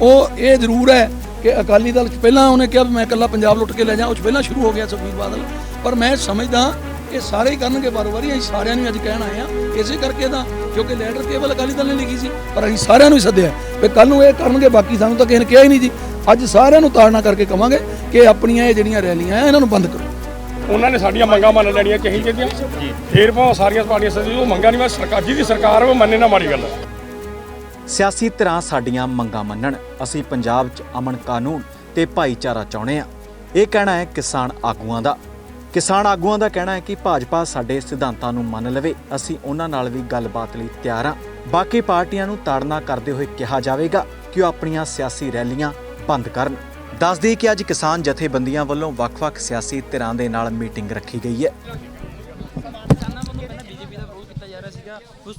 ਉਹ ਇਹ ਜ਼ਰੂਰ ਹੈ ਕਿ ਅਕਾਲੀ ਦਲ 'ਚ ਪਹਿਲਾਂ ਉਹਨੇ ਕਿਹਾ ਵੀ ਮੈਂ ਇਕੱਲਾ ਪੰਜਾਬ ਲੁੱਟ ਕੇ ਲੈ ਜਾ, ਉਹ 'ਚ ਪਹਿਲਾਂ ਸ਼ੁਰੂ ਹੋ ਗਿਆ ਸੁਖਬੀਰ ਬਾਦਲ। ਪਰ ਮੈਂ ਸਮਝਦਾ ਇਹ ਸਾਰੇ ਹੀ ਕਰਨਗੇ ਬਾਰੋ-ਬਾਰੀ। ਅਸੀਂ ਸਾਰਿਆਂ ਨੂੰ ਅੱਜ ਕਹਿਣ ਆਏ ਆ ਇਸੇ ਕਰਕੇ ਤਾਂ, ਕਿਉਂਕਿ ਲੈਟਰ ਕੇਵਲ ਅਕਾਲੀ ਦਲ ਨੇ ਲਿਖੀ ਸੀ, ਪਰ ਅਸੀਂ ਸਾਰਿਆਂ ਨੂੰ ਹੀ ਸੱਦਿਆ ਵੀ ਕੱਲ ਨੂੰ ਇਹ ਕਰਨਗੇ, ਬਾਕੀ ਸਾਨੂੰ ਤਾਂ ਕਿਸੇ ਨੇ ਕਿਹਾ ਹੀ ਨਹੀਂ ਜੀ। ਅੱਜ ਸਾਰਿਆਂ ਨੂੰ ਤਾੜਨਾ ਕਰਕੇ ਕਵਾਂਗੇ ਕਿ ਆਪਣੀਆਂ ਇਹ ਜਿਹੜੀਆਂ ਰੈਲੀਆਂ ਆ ਇਹਨਾਂ ਨੂੰ ਬੰਦ ਕਰੋ। ਉਹਨਾਂ ਨੇ ਸਾਡੀਆਂ ਮੰਗਾਂ ਮੰਨ ਲੈਣੀਆਂ ਚਾਹੀਦੀਆਂ ਜੀ। ਫੇਰ ਭਾਵੇਂ ਸਾਰੀਆਂ ਪਾਰਟੀਆਂ ਸੱਦੀ, ਉਹ ਮੰਗਾਂ ਨਹੀਂ, ਮੈਂ ਸਰਕਾਰ ਜਿਹਦੀ ਸਰਕਾਰ ਉਹ ਮੰਨੇ ਨਾ ਮਾੜੀ ਗੱਲ ਹੈ। ਸਿਆਸੀ ਧਿਰਾਂ ਸਾਡੀਆਂ ਮੰਗਾਂ ਮੰਨਣ, ਅਸੀਂ ਪੰਜਾਬ 'ਚ ਅਮਨ ਕਾਨੂੰਨ ਤੇ ਭਾਈਚਾਰਾ ਚਾਹੁੰਦੇ ਹਾਂ, ਇਹ ਕਹਿਣਾ ਹੈ ਕਿਸਾਨ ਆਗੂਆਂ ਦਾ। ਕਿਸਾਨ ਆਗੂਆਂ ਦਾ ਕਹਿਣਾ ਹੈ ਕਿ ਭਾਜਪਾ ਸਾਡੇ ਸਿਧਾਂਤਾਂ ਨੂੰ ਮੰਨ ਲਵੇ, ਅਸੀਂ ਉਹਨਾਂ ਨਾਲ ਵੀ ਗੱਲਬਾਤ ਲਈ ਤਿਆਰ ਹਾਂ। ਬਾਕੀ ਪਾਰਟੀਆਂ ਨੂੰ ਤਾੜਨਾ ਕਰਦੇ ਹੋਏ ਕਿਹਾ ਜਾਵੇਗਾ ਕਿ ਉਹ ਆਪਣੀਆਂ ਸਿਆਸੀ ਰੈਲੀਆਂ ਬੰਦ ਕਰਨ। ਦੱਸ ਦਈਏ ਕਿ ਅੱਜ ਕਿਸਾਨ ਜਥੇਬੰਦੀਆਂ ਵੱਲੋਂ ਵੱਖ-ਵੱਖ ਸਿਆਸੀ ਧਿਰਾਂ ਦੇ ਨਾਲ ਮੀਟਿੰਗ ਰੱਖੀ ਗਈ ਹੈ।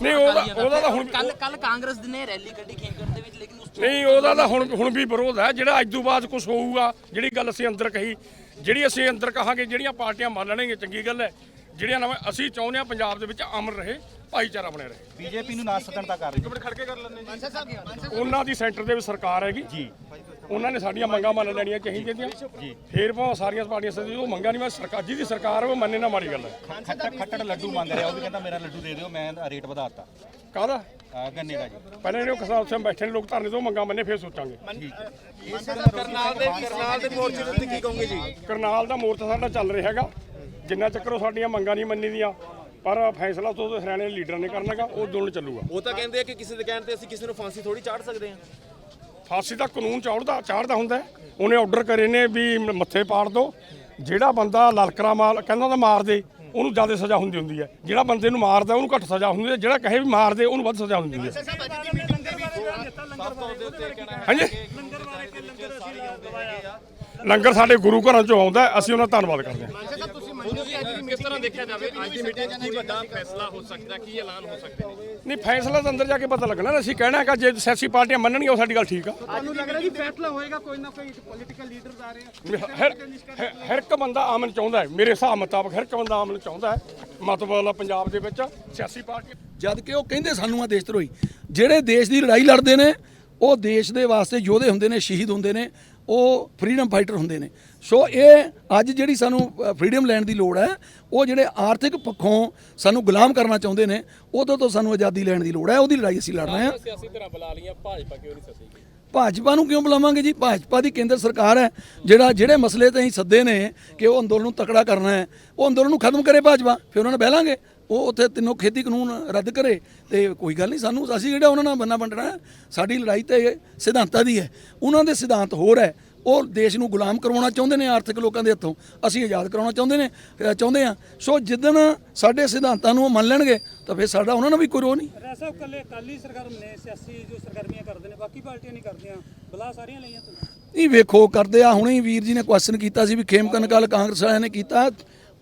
ਨਹੀਂ ਉਹਦਾ ਤਾਂ ਹੁਣ ਕੱਲ ਕਾਂਗਰਸ ਨੇ ਰੈਲੀ ਕੱਢੀ ਖੇਮਕਰ ਦੇ ਵਿੱਚ, ਲੇਕਿਨ ਉਸ ਨਹੀਂ ਉਹਦਾ ਤਾਂ ਹੁਣ ਵੀ ਵਿਰੋਧ ਹੈ। ਜਿਹੜਾ ਅੱਜ ਤੋਂ ਬਾਅਦ ਕੁਝ ਹੋਊਗਾ, ਜਿਹੜੀ ਗੱਲ ਅਸੀਂ ਅੰਦਰ ਕਹੀ, ਜਿਹੜੀ ਅਸੀਂ ਅੰਦਰ ਕਹਾਂਗੇ, ਜਿਹੜੀਆਂ ਪਾਰਟੀਆਂ ਮੰਨ ਲੈਣਗੇ ਚੰਗੀ ਗੱਲ ਹੈ। ਜਿਹੜੀਆਂ ਨਵੇਂ ਅਸੀਂ ਚਾਹੁੰਦੇ ਹਾਂ ਪੰਜਾਬ ਦੇ ਵਿੱਚ ਅਮਨ ਰਹੇ, ਭਾਈਚਾਰਾ ਬਣਿਆ ਰਹੇ। ਬੀਜੇਪੀ ਨੂੰ ਨਾ ਸੱਦਣ ਤਾਂ ਕਰ ਰਹੀ, ਖੜ ਕੇ ਕਰ ਲੈਂਦੇ ਉਹਨਾਂ ਦੀ ਸੈਂਟਰ ਦੇ ਵਿੱਚ ਸਰਕਾਰ ਹੈਗੀ ਜੀ, ਉਹਨਾਂ ਨੇ ਸਾਡੀਆਂ ਮੰਗਾਂ ਮੰਨ ਲੈਣੀਆਂ ਚਾਹੀਦੀਆਂ ਜੀ। ਫੇਰ ਭਾਵੇਂ ਸਾਰੀਆਂ ਪਾਰਟੀਆਂ ਸੱਦੀ, ਉਹ ਮੰਗਾਂ ਨਹੀਂ, ਮੈਂ ਸਰਕਾਰ ਜਿਹਦੀ ਸਰਕਾਰ ਉਹ ਮੰਨੇ ਨਾ ਮਾੜੀ ਗੱਲ ਹੈ। ਖੱਟੜ ਲੱਡੂ ਮੰਗ ਰਿਹਾ, ਉਹ ਵੀ ਕਹਿੰਦਾ ਮੇਰਾ ਲੱਡੂ ਦੇ ਦਿਓ, ਮੈਂ ਰੇਟ ਵਧਾਤਾ ਕਾਹਦਾ ਗੰਨੇ ਦਾ ਜੀ। ਪਹਿਲਾਂ ਇਹਨੇ ਕਿਸਾਨ ਉੱਥੇ ਬੈਠੇ ਨੇ ਲੋਕ, ਧਰਨੇ ਤੋਂ ਮੰਗਾਂ ਮੰਨੇ ਫੇਰ ਸੋਚਾਂਗੇ। ਕਰਨਾਲ ਦੇ ਮੋਰਚੇ ਤੇ ਕੀ ਕਹੋਗੇ ਜੀ? ਕਰਨਾਲ ਦਾ ਮੋਰਚਾ ਸਾਡਾ ਚੱਲ ਰਿਹਾ ਹੈਗਾ, ਜਿੰਨਾ ਚੱਕਰ ਉਹ ਸਾਡੀਆਂ ਮੰਗਾਂ ਨਹੀਂ ਮੰਨੀ ਦੀਆਂ, ਪਰ ਫੈਸਲਾ ਤੋਂ ਹਰਿਆਣੇ ਦੇ ਲੀਡਰ ਨੇ ਕਰਨਾਗਾ, ਉਹ ਦੋਨੋਂ ਚੱਲੂਗਾ। ਉਹ ਤਾਂ ਕਹਿੰਦੇ ਆ ਕਿ ਕਿਸੇ ਦੇ ਕਹਿਣ ਤੇ ਅਸੀਂ ਕਿਸੇ ਨੂੰ ਫਾਂਸੀ ਥੋੜੀ ਚਾੜ ਸਕਦੇ ਹਾਂ। ਫਾਂਸੀ ਦਾ ਕਾਨੂੰਨ ਚਾੜਦਾ ਹੁੰਦਾ। ਉਹਨੇ ਆਰਡਰ ਕਰੇ ਨੇ ਵੀ ਮੱਥੇ ਪਾੜ ਦੋ, ਜਿਹੜਾ ਬੰਦਾ ਲਲਕਰਾ ਕਹਿੰਦਾ ਤਾਂ ਮਾਰ ਦੇ, ਉਹਨੂੰ ਜ਼ਿਆਦਾ ਸਜ਼ਾ ਹੁੰਦੀ ਹੈ। ਜਿਹੜਾ ਬੰਦੇ ਨੂੰ ਮਾਰਦਾ ਉਹਨੂੰ ਘੱਟ ਸਜ਼ਾ ਹੁੰਦੀ ਹੈ, ਜਿਹੜਾ ਕਹੇ ਵੀ ਮਾਰ ਦੇ ਉਹਨੂੰ ਵੱਧ ਸਜ਼ਾ ਹੁੰਦੀ ਹੈ। ਹਾਂਜੀ, ਲੰਗਰ ਸਾਡੇ ਗੁਰੂ ਘਰਾਂ ਚੋਂ ਆਉਂਦਾ, ਅਸੀਂ ਉਹਨਾਂ ਦਾ ਧੰਨਵਾਦ ਕਰਦੇ ਹਾਂ। ਕਿਸ ਤਰ੍ਹਾਂ ਦੇਖਿਆ ਜਾਵੇ ਅੱਜ ਦੀ ਮੀਟਿੰਗ ਕੀ ਵੱਡਾ ਫੈਸਲਾ ਹੋ ਸਕਦਾ, ਕੀ ਐਲਾਨ ਹੋ ਸਕਦੇ ਨੇ? ਨਹੀਂ, ਫੈਸਲਾ ਤਾਂ ਅੰਦਰ ਜਾ ਕੇ ਪਤਾ ਲੱਗਣਾ ਨਾ। ਅਸੀਂ ਕਹਿਣਾ ਹੈਗਾ ਜੇ ਸਿਆਸੀ ਪਾਰਟੀਆਂ ਮੰਨਣਗੀਆਂ ਉਹ ਸਾਡੀ ਗੱਲ ਠੀਕ ਆ। ਤੁਹਾਨੂੰ ਲੱਗ ਰਿਹਾ ਜੀ ਫੈਸਲਾ ਹੋਏਗਾ, ਕੋਈ ਨਾ ਕੋਈ ਪੋਲੀਟੀਕਲ ਲੀਡਰ ਆ ਰਹੇ ਆ? ਹਰ ਇੱਕ ਬੰਦਾ ਅਮਨ ਚਾਹੁੰਦਾ ਹੈ, ਮੇਰੇ ਹਿਸਾਬ ਮੁਤਾਬਕ ਹਰ ਇੱਕ ਬੰਦਾ ਅਮਨ ਚਾਹੁੰਦਾ ਹੈ। ਮਤਲਬ ਪੰਜਾਬ ਦੇ ਵਿੱਚ ਸਿਆਸੀ ਪਾਰਟੀ, ਜਦ ਕਿ ਉਹ ਕਹਿੰਦੇ ਸਾਨੂੰ ਆ ਦੇਸ਼ ਧਰੋਹੀ। ਜਿਹੜੇ ਦੇਸ਼ ਦੀ ਲੜਾਈ ਲੜਦੇ ਨੇ ਉਹ ਦੇਸ਼ ਦੇ ਵਾਸਤੇ ਯੋਧੇ ਹੁੰਦੇ ਨੇ, ਸ਼ਹੀਦ ਹੁੰਦੇ ਨੇ, ਉਹ ਫਰੀडम ਫਾਈਟਰ ਹੁੰਦੇ ਨੇ। ਸੋ ਇਹ ਅੱਜ ਜਿਹੜੀ ਸਾਨੂੰ ਫਰੀडम ਲੈਣ ਦੀ ਲੋੜ ਹੈ, ਉਹ ਜਿਹੜੇ ਆਰਥਿਕ ਪੱਖੋਂ ਸਾਨੂੰ ਗੁਲਾਮ ਕਰਨਾ ਚਾਹੁੰਦੇ ਨੇ, ਉਦੋਂ ਤੋਂ ਸਾਨੂੰ ਆਜ਼ਾਦੀ ਲੈਣ ਦੀ ਲੋੜ ਹੈ। ਉਹਦੀ ਲੜਾਈ ਅਸੀਂ ਲੜ ਰਹੇ ਹਾਂ। ਸਿਆਸੀ ਧਿਰਾਂ ਬੁਲਾ ਲਈਆਂ, ਭਾਜਪਾ ਕਿਉਂ ਨਹੀਂ ਸੱਦੀ? ਭਾਜਪਾ ਨੂੰ ਕਿਉਂ ਬੁਲਾਵਾਂਗੇ ਜੀ? ਭਾਜਪਾ ਦੀ ਕੇਂਦਰ ਸਰਕਾਰ ਹੈ। ਜਿਹੜੇ ਮਸਲੇ ਤੇ ਅਸੀਂ ਸੱਦੇ ਨੇ ਕਿ ਉਹ ਅੰਦੋਲਨ ਨੂੰ ਤਕੜਾ ਕਰਨਾ ਹੈ, ਉਹ ਅੰਦੋਲਨ ਨੂੰ ਖਤਮ ਕਰੇ ਭਾਜਪਾ, ਫਿਰ ਉਹਨਾਂ ਨੇ ਬਹਿ ਲਾਂਗੇ। ਉਹ ਉੱਥੇ ਤਿੰਨੋਂ ਖੇਤੀ ਕਾਨੂੰਨ ਰੱਦ ਕਰੇ ਤੇ ਕੋਈ ਗੱਲ ਨਹੀਂ। ਸਾਨੂੰ ਅਸੀਂ ਜਿਹੜਾ ਉਹਨਾਂ ਨਾਲ ਬੰਨਾ ਵੰਡਣਾ, ਸਾਡੀ ਲੜਾਈ ਤੇ ਸਿਧਾਂਤਾਂ ਦੀ ਹੈ। ਉਹਨਾਂ ਦੇ ਸਿਧਾਂਤ ਹੋਰ ਹੈ, ਉਹ ਦੇਸ਼ ਨੂੰ ਗੁਲਾਮ ਕਰਵਾਉਣਾ ਚਾਹੁੰਦੇ ਨੇ ਆਰਥਿਕ ਲੋਕਾਂ ਦੇ ਹੱਥੋਂ, ਅਸੀਂ ਆਜ਼ਾਦ ਕਰਾਉਣਾ ਚਾਹੁੰਦੇ ਹਾਂ। ਸੋ ਜਿੱਦਣ ਸਾਡੇ ਸਿਧਾਂਤਾਂ ਨੂੰ ਉਹ ਮੰਨ ਲੈਣਗੇ ਤਾਂ ਫਿਰ ਸਾਡਾ ਉਹਨਾਂ ਨਾਲ ਵੀ ਕੋਈ ਰੋਹ ਨਹੀਂ। ਐਸਾ ਇਕੱਲੇ ਅਕਾਲੀ ਸਰਕਾਰ ਨੇ ਸਿਆਸੀ ਜੋ ਸਰਗਰਮੀਆਂ ਕਰਦੇ ਨੇ, ਬਾਕੀ ਪਾਰਟੀਆਂ ਨਹੀਂ ਕਰਦੀਆਂ, ਬਲਾ ਸਾਰੀਆਂ ਲਈਆਂ ਤੁਸੀਂ? ਨਹੀਂ, ਵੇਖੋ ਕਰਦੇ ਆ। ਹੁਣੇ ਵੀਰ ਜੀ ਨੇ ਕੁਐਸਚਨ ਕੀਤਾ ਸੀ ਵੀ ਖੇਮਕਰਨ ਗੱਲ ਕਾਂਗਰਸ ਵਾਲਿਆਂ ਨੇ ਕੀਤਾ,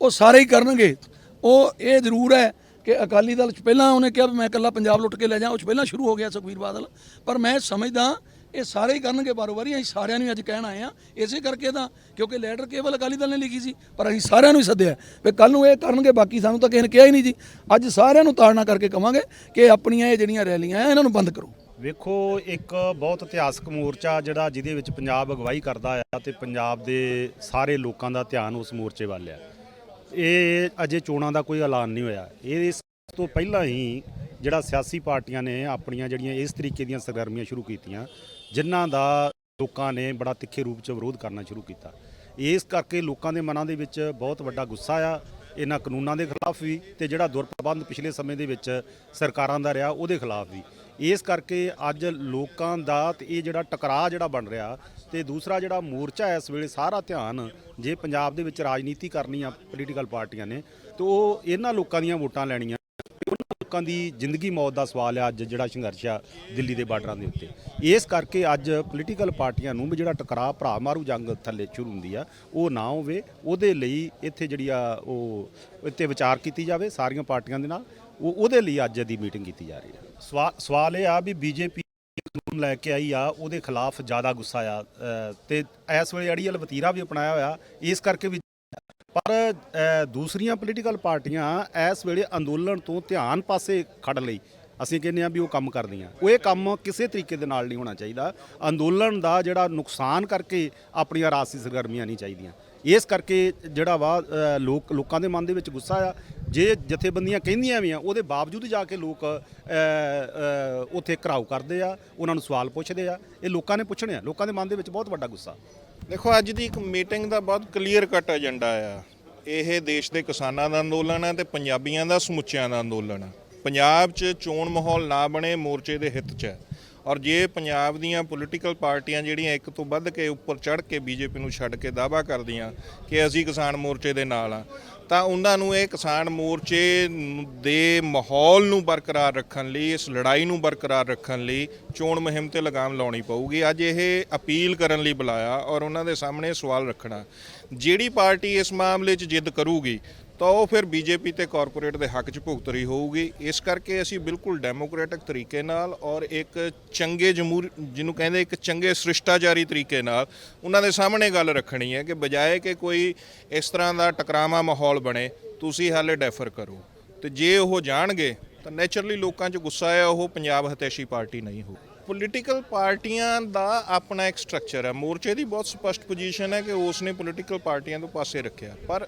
ਉਹ ਸਾਰੇ ਹੀ ਕਰਨਗੇ। ਉਹ ਇਹ ਜ਼ਰੂਰ ਹੈ ਕਿ ਅਕਾਲੀ ਦਲ 'ਚ ਪਹਿਲਾਂ ਉਹਨੇ ਕਿਹਾ ਵੀ ਮੈਂ ਇਕੱਲਾ ਪੰਜਾਬ ਲੁੱਟ ਕੇ ਲੈ ਜਾ, ਉਹ 'ਚ ਪਹਿਲਾਂ ਸ਼ੁਰੂ ਹੋ ਗਿਆ ਸੁਖਬੀਰ ਬਾਦਲ। ਪਰ ਮੈਂ ਸਮਝਦਾ ਇਹ ਸਾਰੇ ਹੀ ਕਰਨਗੇ ਬਾਰੋ-ਬਾਰੀ। ਅਸੀਂ ਸਾਰਿਆਂ ਨੂੰ ਅੱਜ ਕਹਿਣ ਆਏ ਆ ਇਸੇ ਕਰਕੇ ਤਾਂ, ਕਿਉਂਕਿ ਲੈਟਰ ਕੇਵਲ ਅਕਾਲੀ ਦਲ ਨੇ ਲਿਖੀ ਸੀ, ਪਰ ਅਸੀਂ ਸਾਰਿਆਂ ਨੂੰ ਹੀ ਸੱਦਿਆ ਵੀ ਕੱਲ ਨੂੰ ਇਹ ਕਰਨਗੇ, ਬਾਕੀ ਸਾਨੂੰ ਤਾਂ ਕਿਸੇ ਨੇ ਕਿਹਾ ਹੀ ਨਹੀਂ ਜੀ। ਅੱਜ ਸਾਰਿਆਂ ਨੂੰ ਤਾੜਨਾ ਕਰਕੇ ਕਵਾਂਗੇ ਕਿ ਆਪਣੀਆਂ ਇਹ ਜਿਹੜੀਆਂ ਰੈਲੀਆਂ ਆ ਇਹਨਾਂ ਨੂੰ ਬੰਦ ਕਰੋ। ਵੇਖੋ, ਇੱਕ ਬਹੁਤ ਇਤਿਹਾਸਕ ਮੋਰਚਾ ਜਿਹੜਾ ਜਿਹਦੇ ਵਿੱਚ ਪੰਜਾਬ ਅਗਵਾਈ ਕਰਦਾ ਆ ਤੇ ਪੰਜਾਬ ਦੇ ਸਾਰੇ ਲੋਕਾਂ ਦਾ ਧਿਆਨ ਉਸ ਮੋਰਚੇ ਵੱਲ ਆ। ਇਹ ਅਜੇ ਚੋਣਾਂ ਦਾ ਕੋਈ ਐਲਾਨ ਨਹੀਂ ਹੋਇਆ। ਇਹ ਇਸ ਤੋਂ ਪਹਿਲਾਂ ਹੀ ਜਿਹੜਾ ਸਿਆਸੀ ਪਾਰਟੀਆਂ ਨੇ ਆਪਣੀਆਂ ਜਿਹੜੀਆਂ ਇਸ ਤਰੀਕੇ ਦੀਆਂ ਸਰਗਰਮੀਆਂ ਸ਼ੁਰੂ ਕੀਤੀਆਂ, ਜਿਨ੍ਹਾਂ ਦਾ ਲੋਕਾਂ ਨੇ ਬੜਾ ਤਿੱਖੇ ਰੂਪ 'ਚ ਵਿਰੋਧ ਕਰਨਾ ਸ਼ੁਰੂ ਕੀਤਾ। ਇਸ ਕਰਕੇ ਲੋਕਾਂ ਦੇ ਮਨਾਂ ਦੇ ਵਿੱਚ ਬਹੁਤ ਵੱਡਾ ਗੁੱਸਾ ਆ ਇਹਨਾਂ ਕਾਨੂੰਨਾਂ ਦੇ ਖਿਲਾਫ ਵੀ, ਤੇ ਜਿਹੜਾ ਦੁਰਪ੍ਰਬੰਧ ਪਿਛਲੇ ਸਮੇਂ ਦੇ ਵਿੱਚ ਸਰਕਾਰਾਂ ਦਾ ਰਿਹਾ ਉਹਦੇ ਖਿਲਾਫ ਵੀ। ਇਸ ਕਰਕੇ ਅੱਜ ਲੋਕਾਂ ਦਾ ਤੇ ਇਹ ਜਿਹੜਾ ਟਕਰਾਅ ਜਿਹੜਾ ਬਣ ਰਿਹਾ, ਤੇ ਦੂਸਰਾ ਜਿਹੜਾ ਮੋਰਚਾ ਇਸ ਵੇਲੇ ਸਾਰਾ ਧਿਆਨ ਜੇ ਪੰਜਾਬ ਦੇ ਵਿੱਚ ਰਾਜਨੀਤੀ ਕਰਨੀ ਆ ਪੋਲੀਟੀਕਲ ਪਾਰਟੀਆਂ ਨੇ, ਤੇ ਉਹ ਇਹਨਾਂ ਲੋਕਾਂ ਦੀਆਂ ਵੋਟਾਂ ਲੈਣੀਆਂ। ਲੋਕਾਂ ਦੀ ਜ਼ਿੰਦਗੀ ਮੌਤ ਦਾ ਸਵਾਲ ਹੈ ਅੱਜ ਜਿਹੜਾ ਸੰਘਰਸ਼ ਆ ਦਿੱਲੀ ਦੇ ਬਾਰਡਰਾਂ ਦੇ ਉੱਤੇ। ਇਸ ਕਰਕੇ ਅੱਜ ਪੋਲੀਟੀਕਲ ਪਾਰਟੀਆਂ ਨੂੰ ਵੀ ਜਿਹੜਾ ਟਕਰਾਅ ਭਰਾ ਮਾਰੂ ਜੰਗ ਥੱਲੇ ਸ਼ੁਰੂ ਹੁੰਦੀ ਆ, ਉਹ ਨਾ ਹੋਵੇ। ਉਹਦੇ ਲਈ ਇੱਥੇ ਜਿਹੜੀ ਆ ਉਹ ਇੱਥੇ ਵਿਚਾਰ ਕੀਤੀ ਜਾਵੇ ਸਾਰੀਆਂ ਪਾਰਟੀਆਂ ਦੇ ਨਾਲ। ਉਹਦੇ ਲਈ ਅੱਜ ਦੀ ਮੀਟਿੰਗ ਕੀਤੀ ਜਾ ਰਹੀ ਹੈ। ਸਵਾਲ ਇਹ ਆ ਵੀ ਬੀਜੇਪੀ ਕਾਨੂੰਨ ਲੈ ਕੇ ਆਈ ਆ, ਉਹਦੇ ਖਿਲਾਫ ਜ਼ਿਆਦਾ ਗੁੱਸਾ ਆ ਤੇ ਇਸ ਵੇਲੇ ਅੜੀਅਲ ਵਤੀਰਾ ਵੀ ਅਪਣਾਇਆ ਹੋਇਆ। ਇਸ ਕਰਕੇ ਵੀ ਪਰ ਦੂਸਰੀਆਂ ਪੋਲੀਟੀਕਲ ਪਾਰਟੀਆਂ ਇਸ ਵੇਲੇ ਅੰਦੋਲਨ ਤੋਂ ਧਿਆਨ ਪਾਸੇ ਖੜ ਲਈ ਅਸੀਂ ਕਹਿੰਦੇ ਆ ਵੀ ਉਹ ਕੰਮ ਕਰਦੀਆਂ। ਉਹ ਇਹ ਕੰਮ ਕਿਸੇ ਤਰੀਕੇ ਦੇ ਨਾਲ ਨਹੀਂ ਹੋਣਾ ਚਾਹੀਦਾ। ਅੰਦੋਲਨ ਦਾ ਜਿਹੜਾ ਨੁਕਸਾਨ ਕਰਕੇ ਆਪਣੀਆਂ ਰਾਜਸੀ ਸਰਗਰਮੀਆਂ ਨਹੀਂ ਚਾਹੀਦੀਆਂ। ਇਸ ਕਰਕੇ ਜਿਹੜਾ ਵਾ ਲੋਕਾਂ ਦੇ ਮਨ ਦੇ ਵਿੱਚ ਗੁੱਸਾ ਆ। ਜੇ ਜਥੇਬੰਦੀਆਂ ਕਹਿੰਦੀਆਂ ਵੀ ਆ, ਉਹਦੇ ਬਾਵਜੂਦ ਜਾ ਕੇ ਲੋਕ ਉੱਥੇ ਘਰਾਓ ਕਰਦੇ ਆ, ਉਹਨਾਂ ਨੂੰ ਸਵਾਲ ਪੁੱਛਦੇ ਆ। ਇਹ ਲੋਕਾਂ ਨੇ ਪੁੱਛਣੇ ਆ। ਲੋਕਾਂ ਦੇ ਮਨ ਦੇ ਵਿੱਚ ਬਹੁਤ ਵੱਡਾ ਗੁੱਸਾ। ਦੇਖੋ, ਅੱਜ ਦੀ ਇੱਕ ਮੀਟਿੰਗ ਦਾ ਬਹੁਤ ਕਲੀਅਰ ਕੱਟ ਏਜੰਡਾ ਆ। ਇਹ ਦੇਸ਼ ਦੇ ਕਿਸਾਨਾਂ ਦਾ ਅੰਦੋਲਨ ਹੈ ਤੇ ਪੰਜਾਬੀਆਂ ਦਾ ਸਮੁੱਚਿਆਂ ਦਾ ਅੰਦੋਲਨ ਹੈ। ਪੰਜਾਬ 'ਚ ਚੋਣ ਮਾਹੌਲ ਨਾ ਬਣੇ ਮੋਰਚੇ ਦੇ ਹਿੱਤ 'ਚ ਹੈ। ਔਰ ਜੇ ਪੰਜਾਬ ਦੀਆਂ ਪੋਲੀਟੀਕਲ ਪਾਰਟੀਆਂ ਜਿਹੜੀਆਂ ਇੱਕ ਤੋਂ ਵੱਧ ਕੇ ਉੱਪਰ ਚੜ੍ਹ ਕੇ ਬੀਜੇਪੀ ਨੂੰ ਛੱਡ ਕੇ ਦਾਅਵਾ ਕਰਦੀਆਂ ਕਿ ਅਸੀਂ ਕਿਸਾਨ ਮੋਰਚੇ ਦੇ ਨਾਲ ਆ, ਤਾਂ ਉਹਨਾਂ ਨੂੰ ਇਹ ਕਿਸਾਨ ਮੋਰਚੇ ਦੇ ਮਾਹੌਲ ਨੂੰ ਬਰਕਰਾਰ ਰੱਖਣ ਲਈ, ਇਸ ਲੜਾਈ ਨੂੰ ਬਰਕਰਾਰ ਰੱਖਣ ਲਈ ਚੋਣ ਮੁਹਿੰਮ ਤੇ ਲਗਾਮ ਲਾਉਣੀ ਪਊਗੀ। ਅੱਜ ਇਹ ਅਪੀਲ ਕਰਨ ਲਈ ਬੁਲਾਇਆ ਔਰ ਉਹਨਾਂ ਦੇ ਸਾਹਮਣੇ ਸਵਾਲ ਰੱਖਣਾ। ਜਿਹੜੀ ਪਾਰਟੀ ਇਸ ਮਾਮਲੇ 'ਚ ਜਿੱਦ ਕਰੂਗੀ ਤਾਂ ਉਹ ਫਿਰ ਬੀਜੇਪੀ ਤੇ ਕਾਰਪੋਰੇਟ ਦੇ ਹੱਕ 'ਚ ਭੁਗਤ ਰਹੀ ਹੋਊਗੀ। ਇਸ ਕਰਕੇ ਅਸੀਂ ਬਿਲਕੁਲ ਡੈਮੋਕ੍ਰੈਟਿਕ ਤਰੀਕੇ ਨਾਲ ਔਰ ਇੱਕ ਚੰਗੇ ਜਿਹਨੂੰ ਕਹਿੰਦੇ ਇੱਕ ਚੰਗੇ ਸ਼ਿਸ਼ਟਾਚਾਰੀ ਤਰੀਕੇ ਨਾਲ ਉਹਨਾਂ ਦੇ ਸਾਹਮਣੇ ਗੱਲ ਰੱਖਣੀ ਹੈ ਕਿ ਬਜਾਏ ਕਿ ਕੋਈ ਇਸ ਤਰ੍ਹਾਂ ਦਾ ਟਕਰਾਵਾ ਮਾਹੌਲ ਬਣੇ, ਤੁਸੀਂ ਹਾਲੇ ਡੈਫਰ ਕਰੋ। ਤੇ ਜੇ ਉਹ ਜਾਣਗੇ ਤਾਂ ਨੇਚਰਲੀ ਲੋਕਾਂ 'ਚ ਗੁੱਸਾ ਹੈ, ਉਹ ਪੰਜਾਬ ਹਿਤੈਸ਼ੀ ਪਾਰਟੀ ਨਹੀਂ ਹੋ। ਪੋਲੀਟੀਕਲ ਪਾਰਟੀਆਂ ਦਾ ਆਪਣਾ ਇੱਕ ਸਟਰਕਚਰ ਹੈ। ਮੋਰਚੇ ਦੀ ਬਹੁਤ ਸਪਸ਼ਟ ਪੋਜੀਸ਼ਨ ਹੈ ਕਿ ਉਸ ਨੇ ਪੋਲੀਟੀਕਲ ਪਾਰਟੀਆਂ ਤੋਂ ਪਾਸੇ ਰੱਖਿਆ। ਪਰ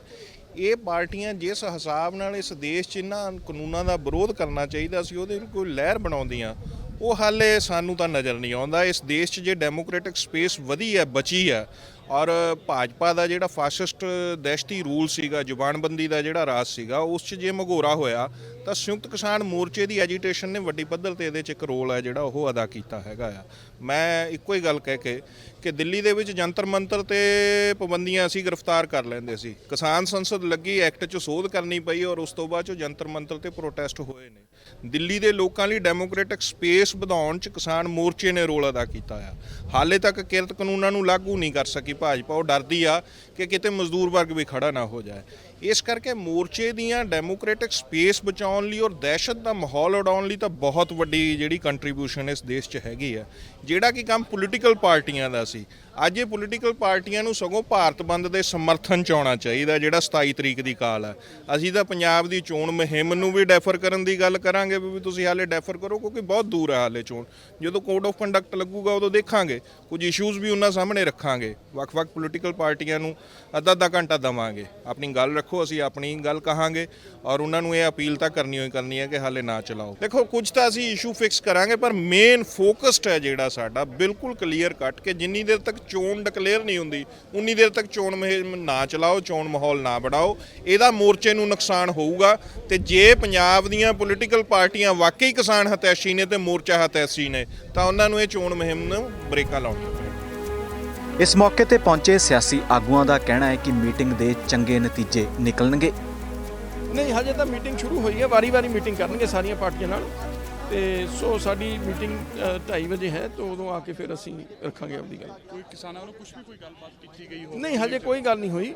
ਇਹ ਪਾਰਟੀਆਂ ਜਿਸ ਹਿਸਾਬ ਨਾਲ ਇਸ ਦੇਸ਼ 'ਚ ਇਹਨਾਂ ਕਾਨੂੰਨਾਂ ਦਾ ਵਿਰੋਧ ਕਰਨਾ ਚਾਹੀਦਾ ਸੀ, ਉਹਦੇ ਕੋਈ ਲਹਿਰ ਬਣਾਉਂਦੀਆਂ, ਉਹ ਹਾਲੇ ਸਾਨੂੰ ਤਾਂ ਨਜ਼ਰ ਨਹੀਂ ਆਉਂਦਾ। ਇਸ ਦੇਸ਼ 'ਚ ਜੇ ਡੈਮੋਕ੍ਰੈਟਿਕ ਸਪੇਸ ਵਧੀ ਹੈ, ਬਚੀ ਹੈ, ਔਰ ਭਾਜਪਾ ਦਾ ਜਿਹੜਾ ਫਾਸਿਸਟ ਦਹਿਸ਼ਤੀ ਰੂਲ ਸੀਗਾ, ਜ਼ੁਬਾਨਬੰਦੀ ਦਾ ਜਿਹੜਾ ਰਾਜ ਸੀਗਾ, ਉਸ 'ਚ ਜੇ ਮਘੋਰਾ ਹੋਇਆ ਤਾਂ ਸੰਯੁਕਤ ਕਿਸਾਨ ਮੋਰਚੇ ਦੀ ਐਜੀਟੇਸ਼ਨ ਨੇ ਵੱਡੀ ਪੱਧਰ ਤੇ ਇਹਦੇ 'ਚ ਇੱਕ ਰੋਲ ਹੈ ਜਿਹੜਾ ਉਹ ਅਦਾ ਕੀਤਾ ਹੈਗਾ ਆ। ਮੈਂ ਇੱਕੋ ਹੀ ਗੱਲ ਕਹਿ ਕੇ ਕਿ ਦਿੱਲੀ ਦੇ ਵਿੱਚ ਜੰਤਰ ਮੰਤਰ ਤੇ ਪਾਬੰਦੀਆਂ ਅਸੀਂ ਗ੍ਰਿਫਤਾਰ ਕਰ ਲੈਂਦੇ ਸੀ। ਕਿਸਾਨ ਸੰਸਦ ਲੱਗੀ, ਐਕਟ 'ਚ ਸੋਧ ਕਰਨੀ ਪਈ ਔਰ ਉਸ ਤੋਂ ਬਾਅਦ 'ਚੋਂ ਜੰਤਰ ਮੰਤਰ ਤੇ ਪ੍ਰੋਟੈਸਟ ਹੋਏ ਨੇ। ਦਿੱਲੀ ਦੇ ਲੋਕਾਂ ਲਈ ਡੈਮੋਕ੍ਰੈਟਿਕ ਸਪੇਸ ਵਧਾਉਣ 'ਚ ਕਿਸਾਨ ਮੋਰਚੇ ਨੇ ਰੋਲ ਅਦਾ ਕੀਤਾ ਆ। ਹਾਲੇ ਤੱਕ ਕਿਰਤ ਕਾਨੂੰਨਾਂ ਨੂੰ ਲਾਗੂ ਨਹੀਂ ਕਰ ਸਕੀ ਭਾਜਪਾ। ਉਹ ਡਰਦੀ ਆ ਕਿ ਕਿਤੇ ਮਜ਼ਦੂਰ ਵਰਗ ਵੀ ਖੜਾ ਨਾ ਹੋ ਜਾਏ। ਇਸ ਕਰਕੇ ਮੋਰਚੇ ਦੀਆਂ ਡੈਮੋਕ੍ਰੈਟਿਕ ਸਪੇਸ ਬਚਾਉਣ ਲਈ ਔਰ ਦਹਿਸ਼ਤ ਦਾ ਮਾਹੌਲ ਉਡਾਉਣ ਲਈ ਤਾਂ ਬਹੁਤ ਵੱਡੀ ਜਿਹੜੀ ਕੰਟਰੀਬਿਊਸ਼ਨ ਇਸ ਦੇਸ਼ 'ਚ ਹੈਗੀ ਆ। ਜਿਹੜਾ ਕਿ ਕੰਮ ਪੋਲੀਟੀਕਲ ਪਾਰਟੀਆਂ ਦਾ ਸੀ, ਅੱਜ ਇਹ ਪੋਲੀਟੀਕਲ ਪਾਰਟੀਆਂ ਨੂੰ ਸਗੋਂ ਭਾਰਤ ਬੰਦ ਦੇ ਸਮਰਥਨ 'ਚ ਆਉਣਾ ਚਾਹੀਦਾ, ਜਿਹੜਾ 27 ਤਰੀਕ ਦੀ ਕਾਲ ਹੈ। ਅਸੀਂ ਤਾਂ ਪੰਜਾਬ ਦੀ ਚੋਣ ਮੁਹਿੰਮ ਨੂੰ ਵੀ ਡੈਫਰ ਕਰਨ ਦੀ ਗੱਲ ਕਰਾਂਗੇ ਵੀ ਤੁਸੀਂ ਹਾਲੇ ਡੈਫਰ ਕਰੋ, ਕਿਉਂਕਿ ਬਹੁਤ ਦੂਰ ਹੈ ਹਾਲੇ ਚੋਣ। ਜਦੋਂ ਕੋਡ ਆਫ ਕੰਡਕਟ ਲੱਗੂਗਾ ਉਦੋਂ ਦੇਖਾਂਗੇ, ਕੁਝ ਇਸ਼ੂਜ਼ ਵੀ ਉਹਨਾਂ ਸਾਹਮਣੇ ਰੱਖਾਂਗੇ। ਵੱਖ-ਵੱਖ ਪੋਲੀਟੀਕਲ ਪਾਰਟੀਆਂ ਨੂੰ ਅੱਧਾ ਘੰਟਾ ਦੇਵਾਂਗੇ, ਆਪਣੀ ਗੱਲ ਰੱਖੋ, ਅਸੀਂ ਆਪਣੀ ਗੱਲ ਕਹਾਂਗੇ ਔਰ ਉਹਨਾਂ ਨੂੰ ਇਹ ਅਪੀਲ ਤਾਂ ਕਰਨੀ ਹੈ ਕਿ ਹਾਲੇ ਨਾ ਚਲਾਓ। ਦੇਖੋ, ਕੁਝ ਤਾਂ ਅਸੀਂ ਇਸ਼ੂ ਫਿਕਸ ਕਰਾਂਗੇ, ਪਰ ਮੇਨ ਫੋਕਸਡ ਹੈ ਜਿਹੜਾ ਸਾਡਾ ਬਿਲਕੁਲ ਕਲੀਅਰ ਕੱਟ ਕਿ ਜਿੰਨੀ ਦੇਰ ਤੱਕ ਚੋਣ ਡਿਕਲੇਅਰ ਨਹੀਂ ਹੁੰਦੀ ਉਨੀ ਦੇਰ ਤੱਕ ਚੋਣ ਮੁਹਿੰਮ ਨਾ ਚਲਾਓ, ਚੋਣ ਮਾਹੌਲ ਨਾ ਬਣਾਓ। ਇਹਦਾ ਮੋਰਚੇ ਨੂੰ ਨੁਕਸਾਨ ਹੋਊਗਾ। ਤੇ ਜੇ ਪੰਜਾਬ ਦੀਆਂ ਪੋਲੀਟੀਕਲ ਪਾਰਟੀਆਂ ਵਾਕਈ ਕਿਸਾਨ ਹਿਤੈਸ਼ੀ ਨੇ ਤੇ ਮੋਰਚਾ ਹਿਤੈਸ਼ੀ ਨੇ ਤਾਂ ਉਹਨਾਂ ਨੂੰ ਇਹ ਚੋਣ ਮੁਹਿੰਮ ਨੂੰ ਬ੍ਰੇਕਾਂ ਲਾਉਣੀਆਂ ਪੈਣਗੀਆਂ। ਇਸ ਮੌਕੇ ਤੇ ਪਹੁੰਚੇ ਸਿਆਸੀ ਆਗੂਆਂ ਦਾ ਕਹਿਣਾ ਹੈ ਕਿ ਮੀਟਿੰਗ ਦੇ ਚੰਗੇ ਨਤੀਜੇ ਨਿਕਲਣਗੇ। ਨਹੀਂ, ਹਜੇ ਤਾਂ ਮੀਟਿੰਗ ਸ਼ੁਰੂ ਹੋਈ ਹੈ, ਵਾਰੀ-ਵਾਰੀ ਮੀਟਿੰਗ ਕਰਨਗੇ ਸਾਰੀਆਂ ਪਾਰਟੀਆਂ ਨਾਲ। ਤੇ ਸੋ ਸਾਡੀ ਮੀਟਿੰਗ 2:30 ਵਜੇ ਹੈ, ਤਾਂ ਉਦੋਂ ਆ ਕੇ ਫਿਰ ਅਸੀਂ ਰੱਖਾਂਗੇ ਆਪਣੀ ਗੱਲ। ਕੋਈ ਕਿਸਾਨਾਂ ਵੱਲੋਂ ਕੁਝ ਵੀ ਕੋਈ ਗੱਲਬਾਤ ਕੀਤੀ ਗਈ ਹੋ? ਨਹੀਂ, ਹਜੇ ਕੋਈ ਗੱਲ ਨਹੀਂ ਹੋਈ।